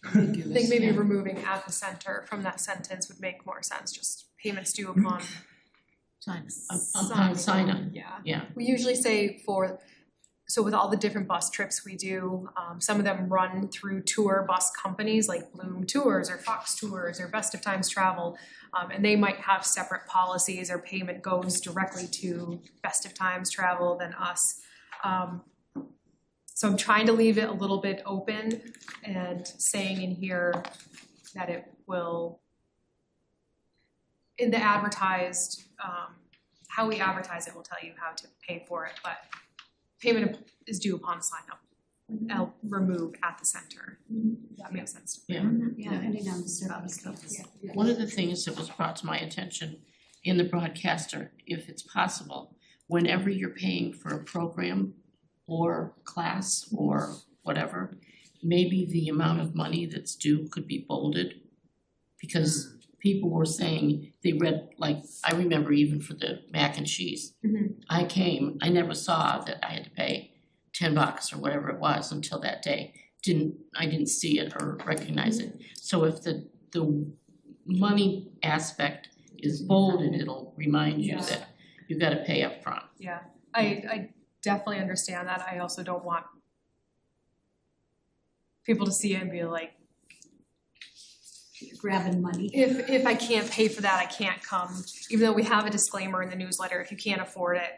I think maybe removing at the center from that sentence would make more sense, just payments due upon. Upon sign up, Yeah. yeah. We usually say so with all the different bus trips we do, some of them run through tour bus companies like Bloom Tours or Fox Tours or Best of Times Travel. And they might have separate policies or payment goes directly to Best of Times Travel than us. So I'm trying to leave it a little bit open and saying in here that it will, in the advertised, how we advertise it will tell you how to pay for it, but payment is due upon sign up. I'll remove at the center. That makes sense. Yeah. Depending on the service. One of the things that was brought to my attention in the broadcaster, if it's possible, whenever you're paying for a program or class or whatever, maybe the amount of money that's due could be bolded. Because people were saying, they read, like, I remember even for the mac and cheese. I never saw that I had to pay $10 or whatever it was until that day. I didn't see it or recognize it. So if the money aspect is bolded, it'll remind you that you gotta pay up front. Yeah, I definitely understand that. I also don't want people to see it and be like, Grabbing money. if I can't pay for that, I can't come. Even though we have a disclaimer in the newsletter, if you can't afford it,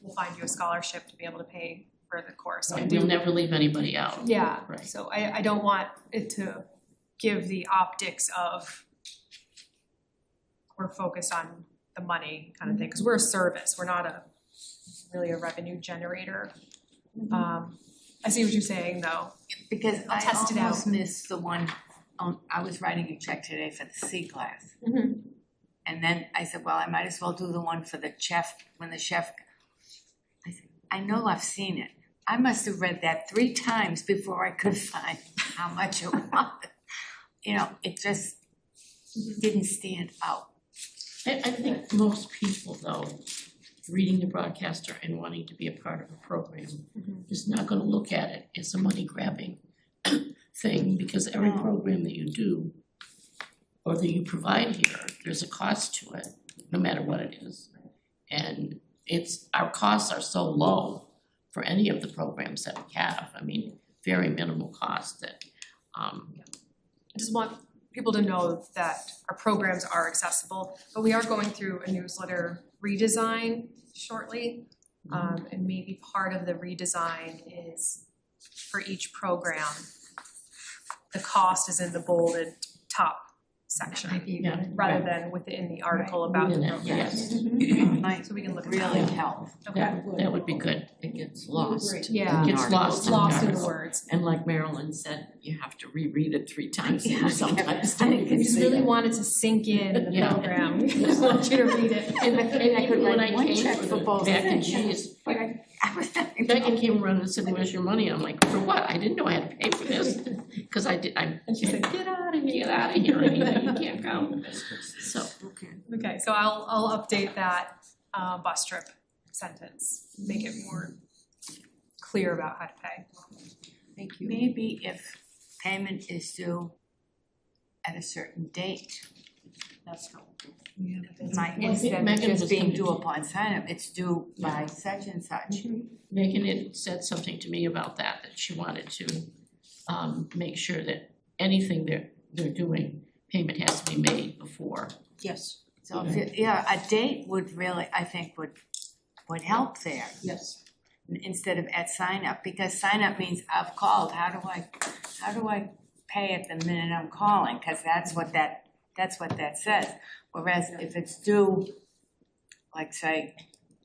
we'll find you a scholarship to be able to pay for the course. So I We'll do, never leave anybody out. yeah, Right. so I don't want it to give the optics of we're focused on the money kind of thing, because we're a service, we're not really a revenue generator. I see what you're saying though. Because I'll I test it out. almost missed the one, I was writing a check today for the C class. And then I said, well, I might as well do the one for the chef, when the chef, I said, I know I've seen it. I must have read that 3 times before I could find how much it was. You know, it just didn't stand out. I think most people though, reading the broadcaster and wanting to be a part of a program is not gonna look at it as a money grabbing thing, because every program that you do or that you provide here, there's a cost to it, no matter what it is. And our costs are so low for any of the programs that we have. I mean, very minimal cost that I just want people to know that our programs are accessible, but we are going through a newsletter redesign shortly. And maybe part of the redesign is for each program, the cost is in the bolded top section, Yeah, rather than within the article about the within it, program. yes, Might So we can look at really that. help. that would be good. It gets lost. Yeah. It gets lost It's in the lost in the article. words. And like Marilyn said, you have to reread it 3 times Yeah, and you sometimes I don't can even We just see really it. want it to sink in the Yeah. program, we just want you to read it. And I could when write I one came check for for the both mac and sections. cheese, But I was having Megan came around and said, where's your money? I'm like, for what? I didn't know I had to pay for this. Cause I And she said, get out of here. get out of here, you can't come. So, Okay, so I'll update that bus trip sentence, make it more clear about how to pay. Thank you. Maybe if payment is due at a certain date, That's helpful. might, Well, I think instead of Megan just was being gonna due do- upon sign up, it's due by such and such. Megan had said something to me about that she wanted to make sure that anything they're doing, payment has to be made before. Yes, So if it, yeah, a date would really, I think would help there. yes. Instead of at sign up, because sign up means I've called, how do I pay at the minute I'm calling? Cause that's what that says. Whereas if it's due, like say,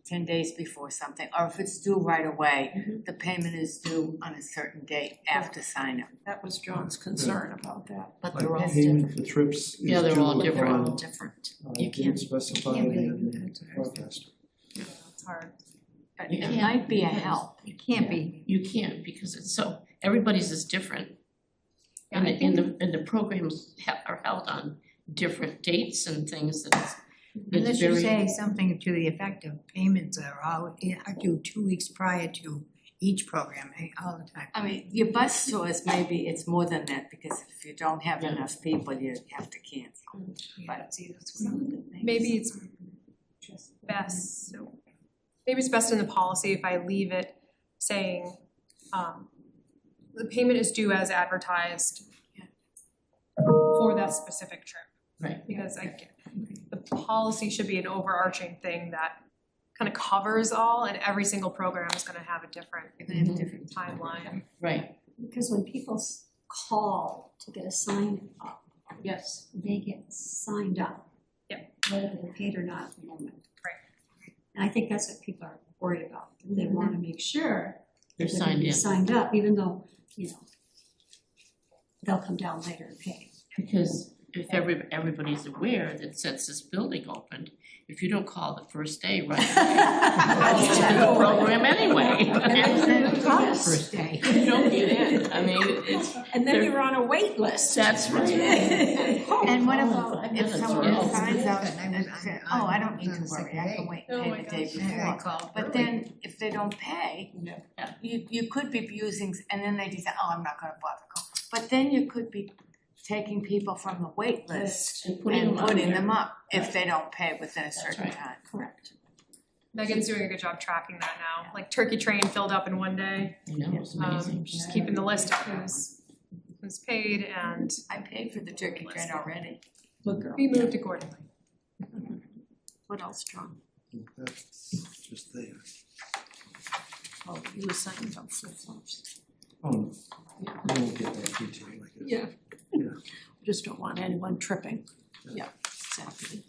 10 days before something, or if it's due right away, the payment is due on a certain date after sign up. That was John's concern about that. But Like they're all payment different. for trips is Yeah, they're all due different. They're all upon, different. date specified can't really in do the broadcaster. hard. It might be a help. It can't be. You can't because it's so, everybody's is different. Yeah, And I and the programs are held on different dates and things that it's Unless you very- say something to the effect of payments are due 2 weeks prior to each program, all the time. I mean, your bus tours, maybe it's more than that, because if you don't have Yeah. enough people, you have to cancel. But see, that's one of the things. Maybe it's best, so maybe it's best in the policy if I leave it saying, the payment is due as advertised for that specific trip. Right. Because the policy should be an overarching thing that kind of covers all, and every single program is gonna have a different timeline. Right, Because when people call to get a sign up, yes, they get signed up. Yep. Whether they're paid or not at the moment. Right. And I think that's what people are worried about. They wanna make sure they're that they're gonna signed be in. signed up, even though, they'll come down later and pay. Because if everybody's aware that since this building opened, if you don't call the first day, right? It's a program anyway. First day. You don't get in, I mean, it's, And then They're- you're on a wait list. that's right. And what about if minutes, someone yes. signs up Good. and says, oh, I don't need to worry, I can wait and Oh pay my the day gosh. I before. called But early. then if they don't pay, Yeah. you could be using, and then they decide, oh, I'm not gonna bother going. But then you could be taking people from the wait list And putting and them on putting there. them up if they don't pay within a certain right. time. Correct. Megan's doing a good job tracking that now, like Turkey Train filled up in one day, You know, it's amazing. just keeping the list of who's paid and I paid for the turkey train already. Good girl. be moved accordingly. What else, John? That's just there. Oh, you were saying about flip-flops. Oh, we won't get that detail, I guess. Yeah. Yeah. Just don't want anyone tripping. Yeah, exactly.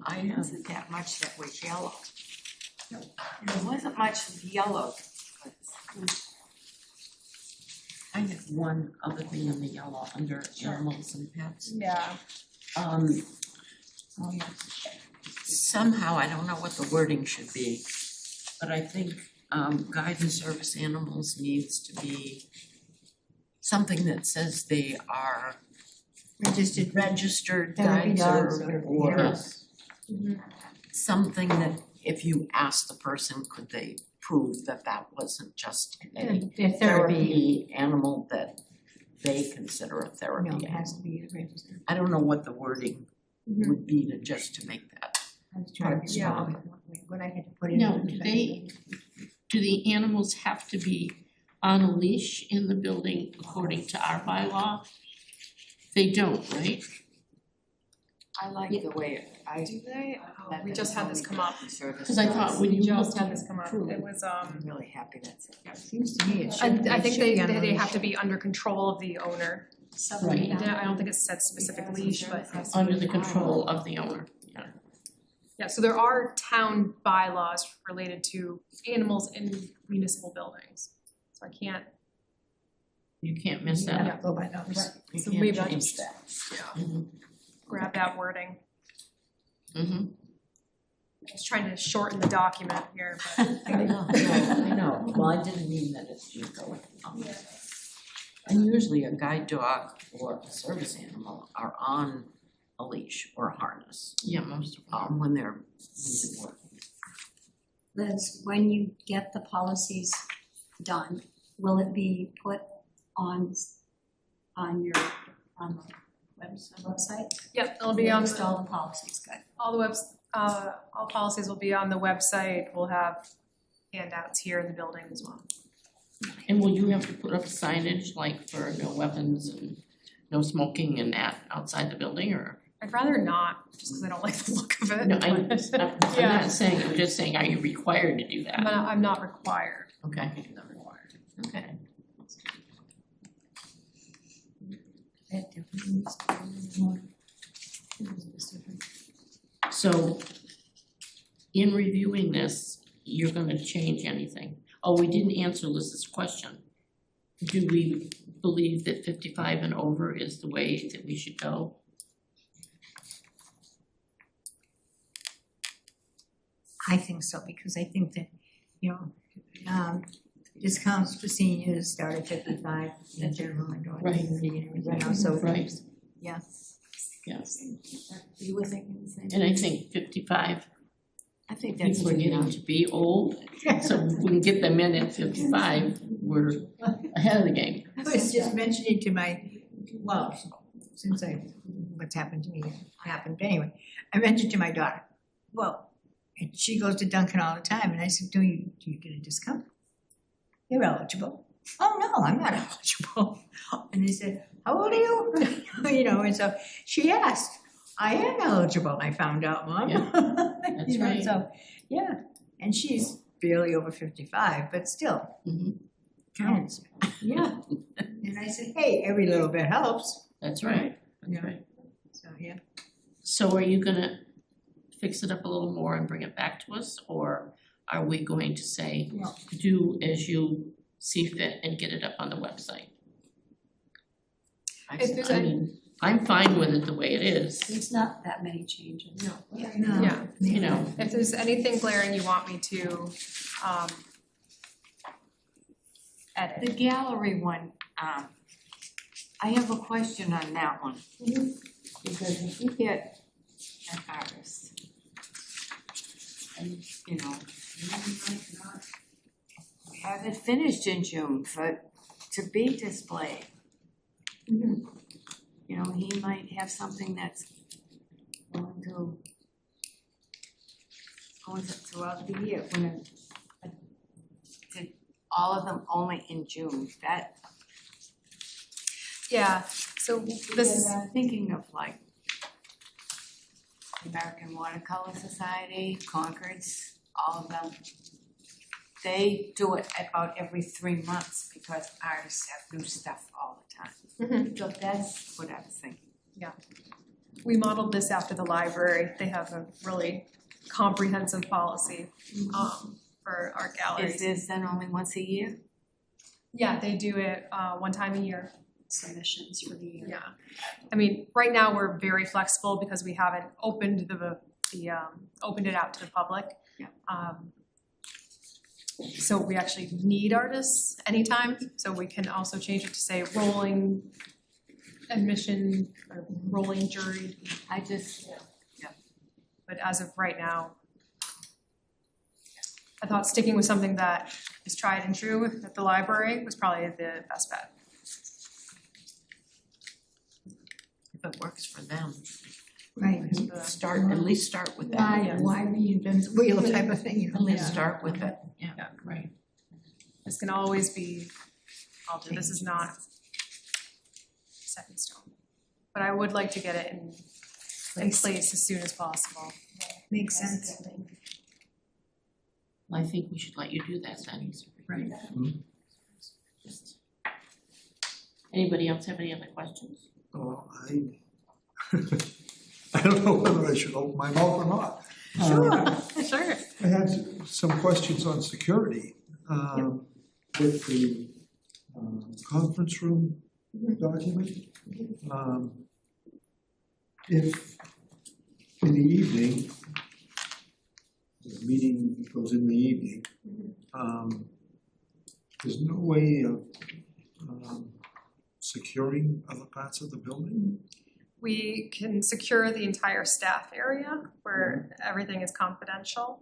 I wasn't that much that was yellow. There wasn't much yellow. I have one other thing in the yellow under animals and pets. Yeah. Oh, yes. Somehow, I don't know what the wording should be, but I think guide and service animals needs to be something that says they are registered Therapy guides dogs or Yes. something that if you ask the person, could they prove that that wasn't just a Their therapy, therapy animal that they consider a therapy no, it animal. has to be registered. I don't know what the wording would be to just to make that. I was trying to Yeah. figure out what I had to put in. No, do the animals have to be on a leash in the building according to our bylaw? They don't, right? I like the way I. Do they? Oh, that we that's just had this only come up. the service 'Cause I thought does. when We you just looked had at this come up. approve It was I'm really happy that's it. Seems to me it I should, I it think should be on the they leash. have to be under control of the owner. Right. I don't think it said specific leash, but Under the control of the owner, yeah. yeah, so there are town bylaws related to animals in municipal buildings. So I can't, You can't miss You that. have to go by those. You So can't maybe I'll change just- that. Mhm. grab that wording. Mhm. I was trying to shorten the document here, but I know, well, I didn't mean that it should go. And usually a guide dog or a service animal are on a leash or a harness, Yeah, most of them. when they're using work. Liz, when you get the policies done, will it be put on your, on the website? yep, it'll be on List the, all the policies, good. all the all policies will be on the website. We'll have handouts here in the building as well. And will you have to put up signage like for no weapons and no smoking and that outside the building or? I'd rather not, just because I don't like the look of it. No, I'm but- not saying, I'm just saying, are you required to do that? I'm not required. Okay. Not required. Okay. So in reviewing this, you're gonna change anything? Oh, we didn't answer Liz's question. Do we believe that 55 and over is the way that we should go? I think so, because I think that, you know, discounts for seniors start at 55 in general and going Right. to everything else, so. Right. Yeah. Yes, You were thinking the same? and I think 55, I think that's people are what you getting to be old, so if we can get them in at 55, we're ahead of the game. I was just mentioning to well, since what's happened to me happened anyway, I mentioned to my daughter, well, and she goes to Dunkin' all the time, and I said, do you get a discount? You're eligible. Oh, no, I'm not eligible. And they said, how old are you? You know, and so she asked, I am eligible, I found out, Mom. Yeah, that's You know, right. so, yeah, and she's barely over 55, but still. Mhm. Counts. Yeah. And I said, hey, every little bit helps. That's right, that's Yeah. right. So, yeah. So are you gonna fix it up a little more and bring it back to us, or are we going to say, Well- do as you see fit and get it up on the website? If there's I any- mean, I'm fine with it the way it is, There's not that many changes. No. Yeah. you know, If there's anything glaring you want me to, edit. The gallery one, I have a question on that one. Because if you get an artist, and, you know, you might not have it finished in June to be displayed. You know, he might have something that's going to throughout the year, when to all of them only in June, that. Yeah, so this is, I'm thinking of like American Watercolor Society, Concord's, all of them. They do it about every 3 months because artists have new stuff all the time. So that's what I was thinking. we modeled this after the library. They have a really comprehensive policy, for art Is galleries. this then only once a year? Yeah, they do it, one time a year. Submissions for the year. Yeah, I mean, right now we're very flexible because we haven't opened opened it out to the public. Yeah. So we actually need artists anytime, so we can also change it to say rolling admission or rolling jury, I just, but as of right now, I thought sticking with something that is tried and true at the library was probably the best bet. If it works for them, Right. at least start with that. Why reinvent the wheel type of thing, you know? At least start with it, yeah. Yeah. right. This can always be altered, this is not set in stone. But I would like to get it in place as soon as possible. Makes sense. I think we should let you do that then. Right. Just- Anybody else have any other questions? Oh, I don't know whether I should open my mouth or not. Sure. I had some questions on security, with the, conference room document. If in the evening, the meeting goes in the evening, there's no way of, securing other parts of the building? We can secure the entire staff area where everything is confidential.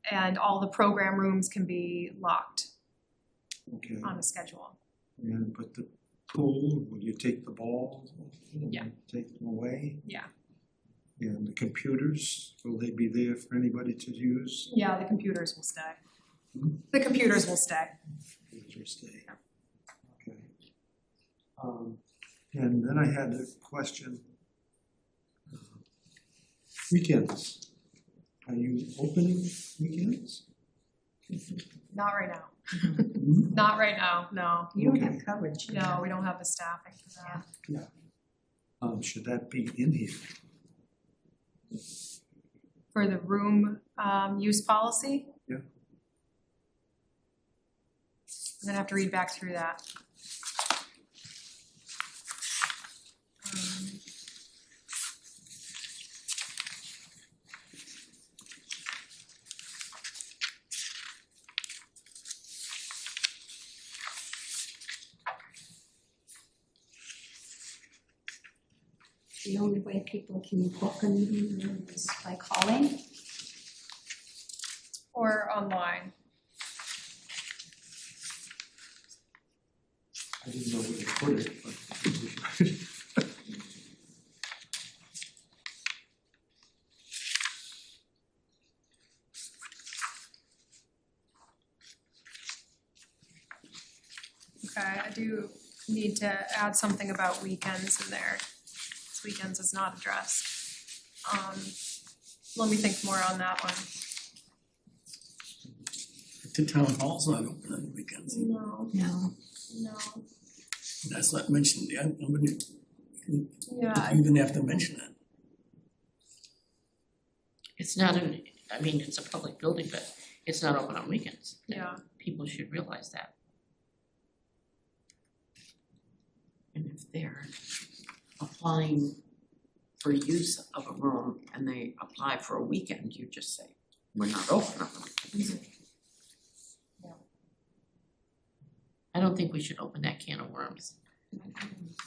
And all the program rooms can be locked Okay, on a schedule. and but the pool, will you take the balls? Yeah. Take them away? Yeah. And the computers, will they be there for anybody to use? Yeah, the computers will stay. The computers will stay. Computers stay. Okay. And then I had a question. Weekends. Are you opening weekends? Not right now. Not right now, no. You don't have coverage. No, we don't have the staffing for that. Should that be in here? For the room use policy? Yeah. I'm gonna have to read back through that. the only way people can book a meeting room is by calling. Or online. I didn't know where to put it, but. Okay, I do need to add something about weekends in there. 'Cause weekends is not addressed. Let me think more on that one. The town hall's not open on the weekends. No, No, no, That's not mentioned, nobody yeah, even have to mention it. It's not I mean, it's a public building, but it's not open on weekends. yeah, People should realize that. And if they're applying for use of a room and they apply for a weekend, you just say, we're not open on the weekends. I don't think we should open that can of worms.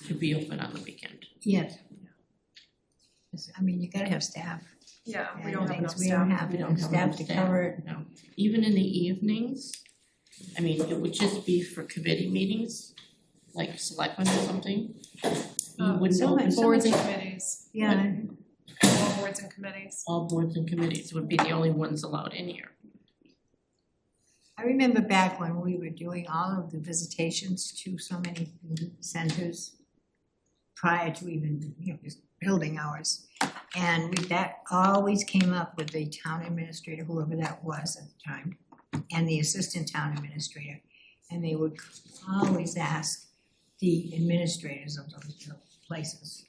Should be open on the weekend. yes. I mean, you gotta have staff. yeah, we and don't have things. enough We don't staff. have We don't enough have staff enough to staff. cover it. No, even in the evenings, I mean, it would just be for committee meetings, like selectmen or something. You wouldn't some- open Boards and committees, Yeah, all boards and committees. all boards and committees would be the only ones allowed in here. I remember back when we were doing all of the visitations to so many centers prior to even, just building hours. And that always came up with the town administrator, whoever that was at the time, and the assistant town administrator. And they would always ask the administrators of those places,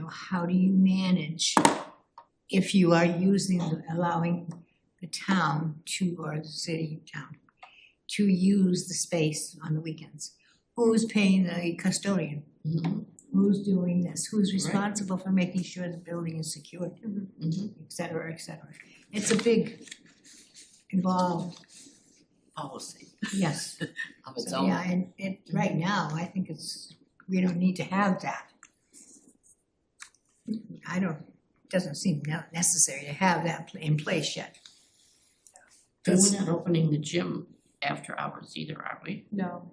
how do you manage if you are allowing the town or the city town to use the space on the weekends? Who's paying the custodian? Mhm. Who's doing this? Who's responsible for making sure the building is secured, Mhm. et cetera, et cetera. It's a big, involved, Policy yes. of its So, own. yeah, and right now, I think we don't need to have that. Doesn't seem necessary to have that in place yet. And That's, we're not opening the gym after hours either, are we? No,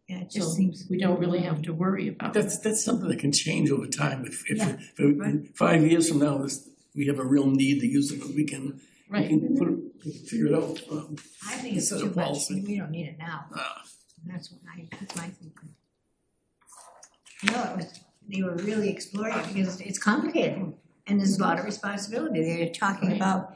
Yeah, it So just seems. we don't really have to worry about it. that's something that can change over time. If Yeah. if 5 years from now, we have a real need to use it on the weekend, we Right, can figure it out. I think it's Set too a much, policy. we don't need it now. That's my thinking. No, they were really exploring it because it's complicated and there's a lot of responsibility. They're talking Right. about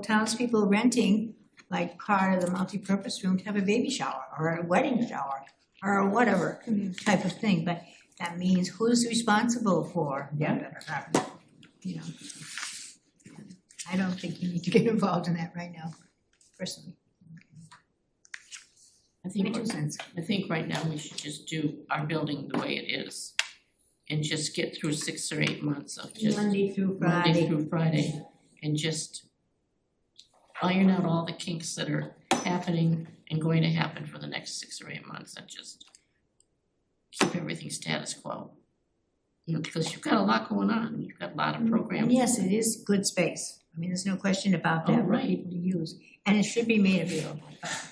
townspeople renting like part of the multipurpose room to have a baby shower or a wedding shower or whatever type of thing, but that means who's responsible for, I don't think you need to get involved in that right now, personally. I think, My 2 cents. I think right now we should just do our building the way it is. And just get through 6 or 8 months of just Monday through Monday Friday. through Friday, and just iron out all the kinks that are happening and going to happen for the next 6 or 8 months, and just keep everything status quo. Because you've got a lot going on, you've got a lot of And programs. yes, it is good space. I mean, there's no question about Oh, that for right. people to use. And it should be made available, but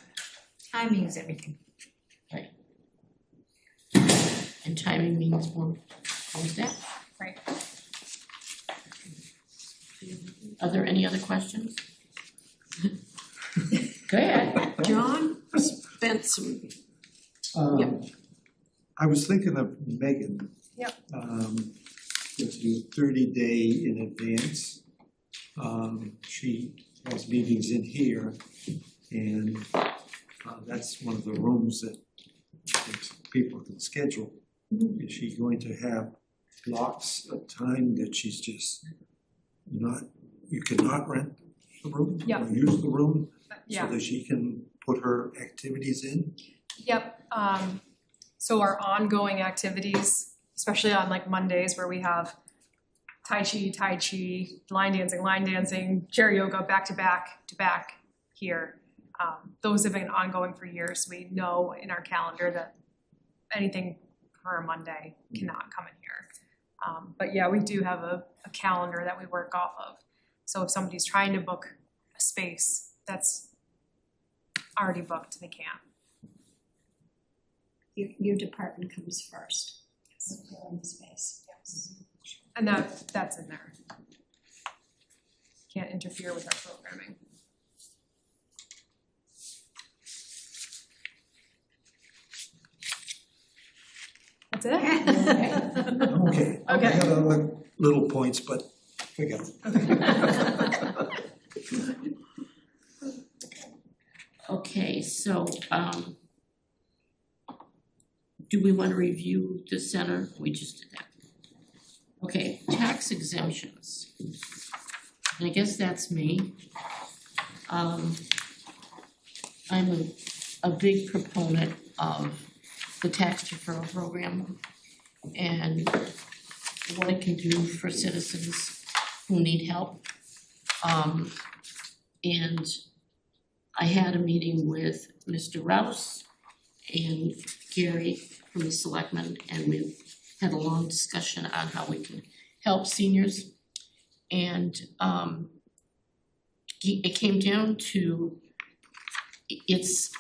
timing is everything. And timing means more staff. right. Are there any other questions? Go ahead. John spent some, I was thinking of Megan. Yep. With you 30-day in advance. She has meetings in here and that's one of the rooms that people can schedule. Is she going to have blocks of time that she's just you cannot rent the room? Yeah. Or use the room Yeah. so that she can put her activities in? Yep, so our ongoing activities, especially on like Mondays where we have Tai Chi, line dancing, chair yoga, back to back here. Those have been ongoing for years. We know in our calendar that anything prefer a Monday cannot come in here. But yeah, we do have a calendar that we work off of. So if somebody's trying to book a space that's already booked, they can't. Your department comes first. In the space. Yes. And that's in there. Can't interfere with our programming. That's it? Okay. I Okay. had other little points, but forget it. Okay, so, do we wanna review the center? We just did that. Okay, tax exemptions. I guess that's me. I'm a big proponent of the tax deferral program and what it can do for citizens who need help. And I had a meeting with Mr. Rouse and Gary from the selectmen, and we had a long discussion on how we can help seniors. And it came down to it's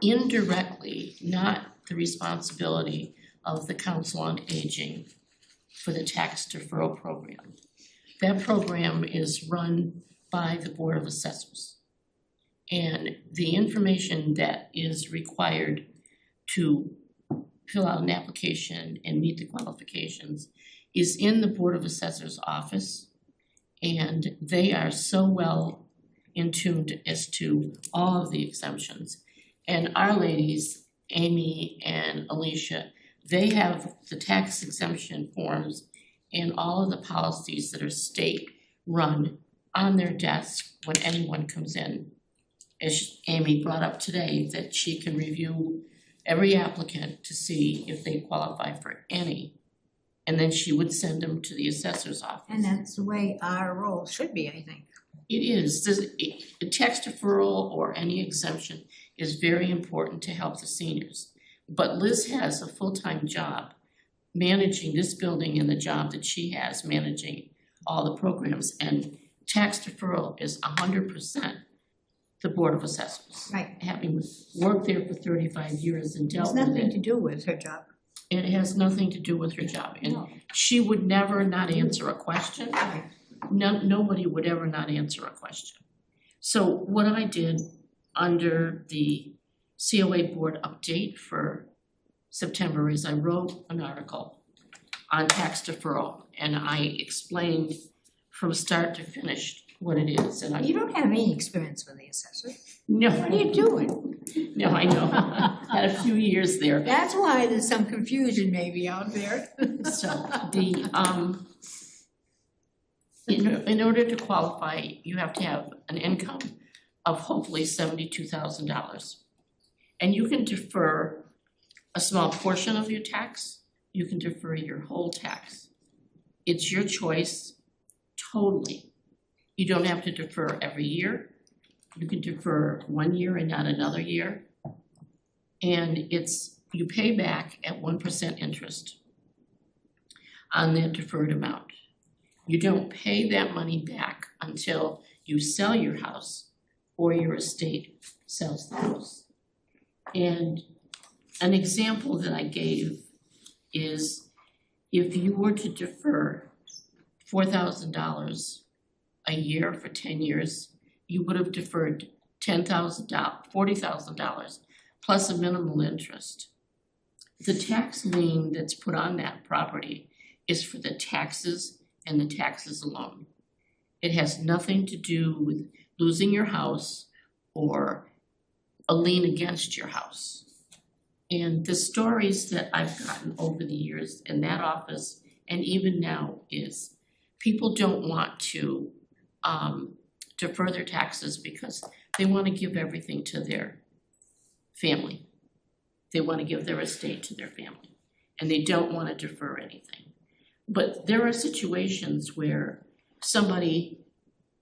indirectly not the responsibility of the Council on Aging for the tax deferral program. That program is run by the Board of Assessors. And the information that is required to fill out an application and meet the qualifications is in the Board of Assessors office. And they are so well in tuned as to all of the exemptions. And our ladies, Amy and Alicia, they have the tax exemption forms and all of the policies that are state run on their desk when anyone comes in. As Amy brought up today, that she can review every applicant to see if they qualify for any. And then she would send them to the assessor's office. And that's the way our role should be, I think. It is, the tax deferral or any exemption is very important to help the seniors. But Liz has a full-time job managing this building and the job that she has managing all the programs. And tax deferral is 100% the Board of Assessors. Right. Having worked there for 35 years and It's dealt with nothing it, to do with her job. it has nothing to do with her job. And No. she would never not answer a question. Right. Nobody would ever not answer a question. So what I did under the COA board update for September is I wrote an article on tax deferral and I explained from start to finish what it is and I. You don't have any experience with the assessor. No. What are you doing? No, I know. Had a few years there. That's why there's some confusion maybe out there. So the in order to qualify, you have to have an income of hopefully $72,000. And you can defer a small portion of your tax, you can defer your whole tax. It's your choice totally. You don't have to defer every year. You can defer 1 year and not another year. And you pay back at 1% interest on that deferred amount. You don't pay that money back until you sell your house or your estate sells the house. And an example that I gave is if you were to defer $4,000 a year for 10 years, you would have deferred $40,000 plus a minimal interest. The tax lien that's put on that property is for the taxes and the taxes alone. It has nothing to do with losing your house or a lien against your house. And the stories that I've gotten over the years in that office and even now is people don't want to defer their taxes because they want to give everything to their family. They want to give their estate to their family and they don't want to defer anything. But there are situations where somebody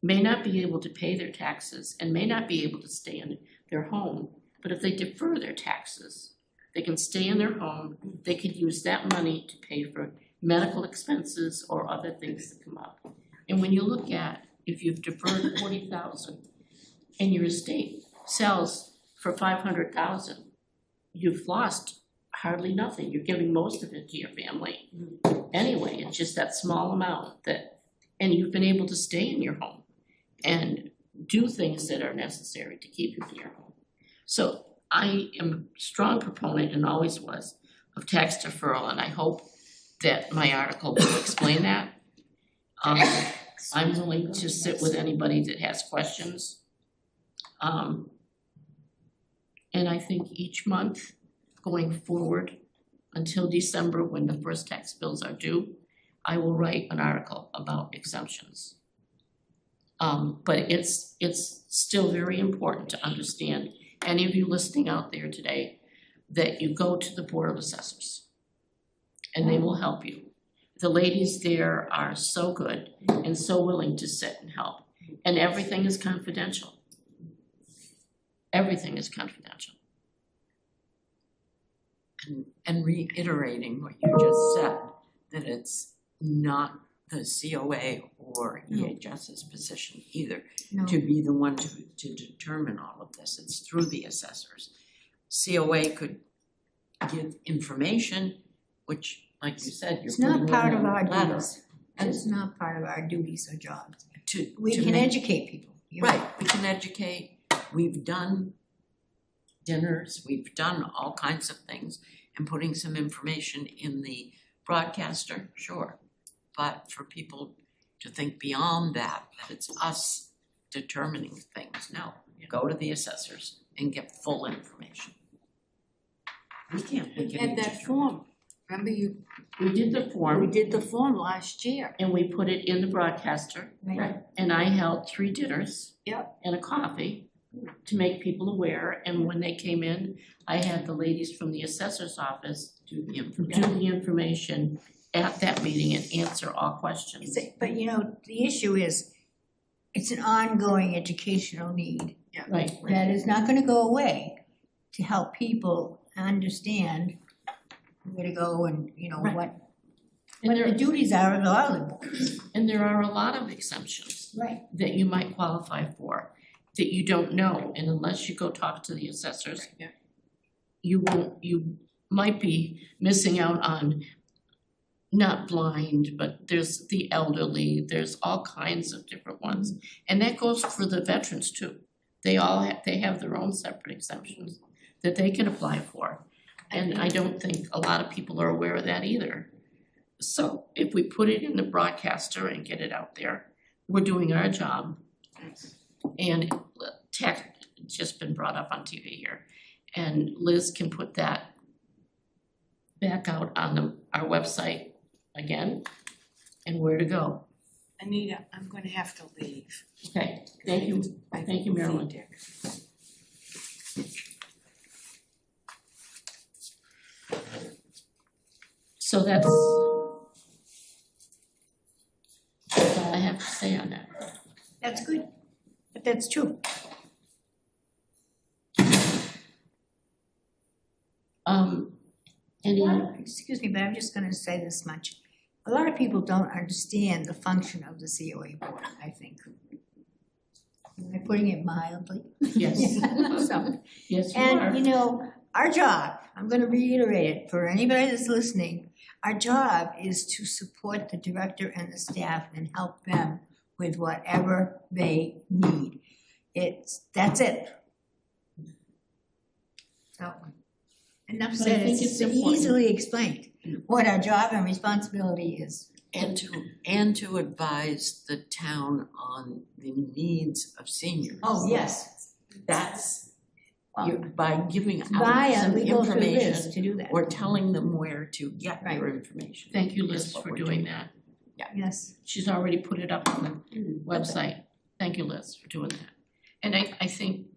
may not be able to pay their taxes and may not be able to stay in their home, but if they defer their taxes, They can stay in their home, they could use that money to pay for medical expenses or other things that come up. And when you look at, if you've deferred 40,000 and your estate sells for 500,000, you've lost hardly nothing, you're giving most of it to your family. Anyway, it's just that small amount that, and you've been able to stay in your home and do things that are necessary to keep you in your home. So I am a strong proponent and always was of tax deferral, and I hope that my article will explain that. I'm willing to sit with anybody that has questions. And I think each month going forward until December, when the first tax bills are due, I will write an article about exemptions. But it's still very important to understand, any of you listening out there today, that you go to the Board of Assessors and they will help you. The ladies there are so good and so willing to sit and help, and everything is confidential. Everything is confidential. And reiterating what you just said, that it's not the COA or EHS's position either to be the one to determine all of this. It's through the assessors. COA could give information, which, like you said, you're It's not putting part in of a our letter. duties. It's not part of our duties or jobs. We to can make- educate people. you know. Right, we can educate, we've done dinners, we've done all kinds of things, and putting some information in the broadcaster, sure. But for people to think beyond that it's us determining things, no, go to the assessors and get full information. We can And that determine. form, remember We did the we form did the form last year. and we put it in the broadcaster. Right. And I held 3 dinners. Yep. And a coffee to make people aware, and when they came in, I had the ladies from the assessor's office Do the do information. the information at that meeting and answer all questions. But you know, the issue is, it's an ongoing educational need Right, that is not gonna go away to help people understand where to go and, you know, Right. what and the there, duties are of the boards. and there are a lot of exemptions Right. that you might qualify for that you don't know, and unless you go talk to the assessors, Yeah. you might be missing out on, not blind, but there's the elderly, there's all kinds of different ones. And that goes for the veterans too. They have their own separate exemptions that they can apply for. And I don't think a lot of people are aware of that either. So if we put it in the broadcaster and get it out there, we're doing our job. And tax, it's just been brought up on TV here. And Liz can put that back out on our website again, and where to go. Anita, I'm gonna have to leave. Okay, thank you, thank you, Marilyn. Dick. So that's all I have to say on that. That's good, but that's true. Any, Excuse me, but I'm just gonna say this much. A lot of people don't understand the function of the COA board, I think. Am I putting it mildly? yes, So, yes, you and are. you know, our job, I'm gonna reiterate it for anybody that's listening, our job is to support the director and the staff and help them with whatever they need. That's it. So, enough But I said, think it's it's important. easily explained what our job and responsibility is. And to advise the town on the needs of seniors. Oh, yes. That's, you're, by giving out Via, some we go through this information to do that. or telling them where to get Right. your information. Thank you, is Liz, what for we're doing that. Yes. She's already put it up on the website. Thank you, Liz, for doing that. And I think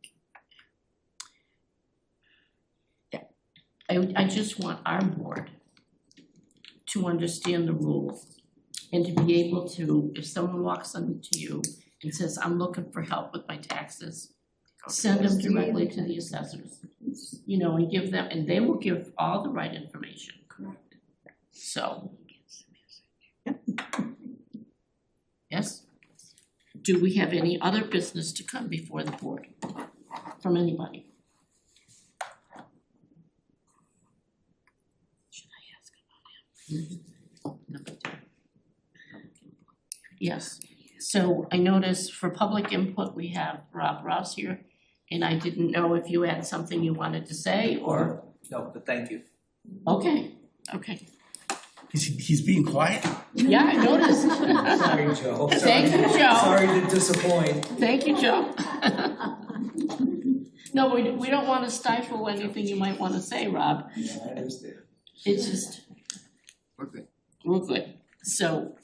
I just want our board to understand the rules and to be able to, if someone walks up to you and says, I'm looking for help with my taxes, send them directly to the assessors. you know, and give them, and they will give all the right information. Correct. So. Yes? Do we have any other business to come before the board from anybody? Should I ask about him? Yes, so I noticed for public input, we have Rob Ross here, and I didn't know if you had something you wanted to say, or, No, but thank you. okay. He's being quiet? Yeah, I noticed. Sorry, Joe. Thank you, Joe. Sorry to disappoint. Thank you, Joe. No, we don't wanna stifle anything you might wanna say, Rob. I understand. It's just, We're good. we're good. So,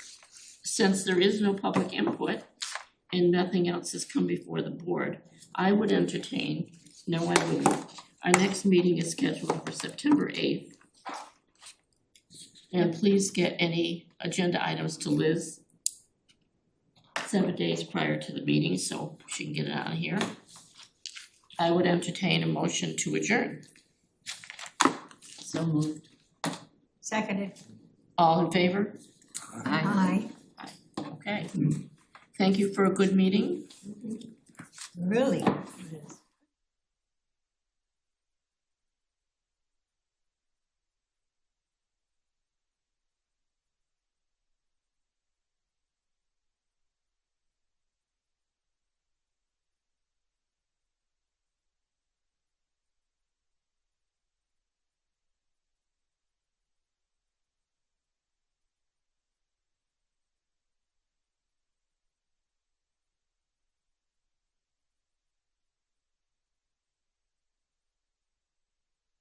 since there is no public input and nothing else has come before the board, I would entertain, no, I wouldn't. Our next meeting is scheduled for September 8th. And please get any agenda items to Liz 7 days prior to the meeting, so she can get it out of here. I would entertain a motion to adjourn. So moved. Seconded. All in favor? Aye. Aye. Okay. Thank you for a good meeting. Really? It is.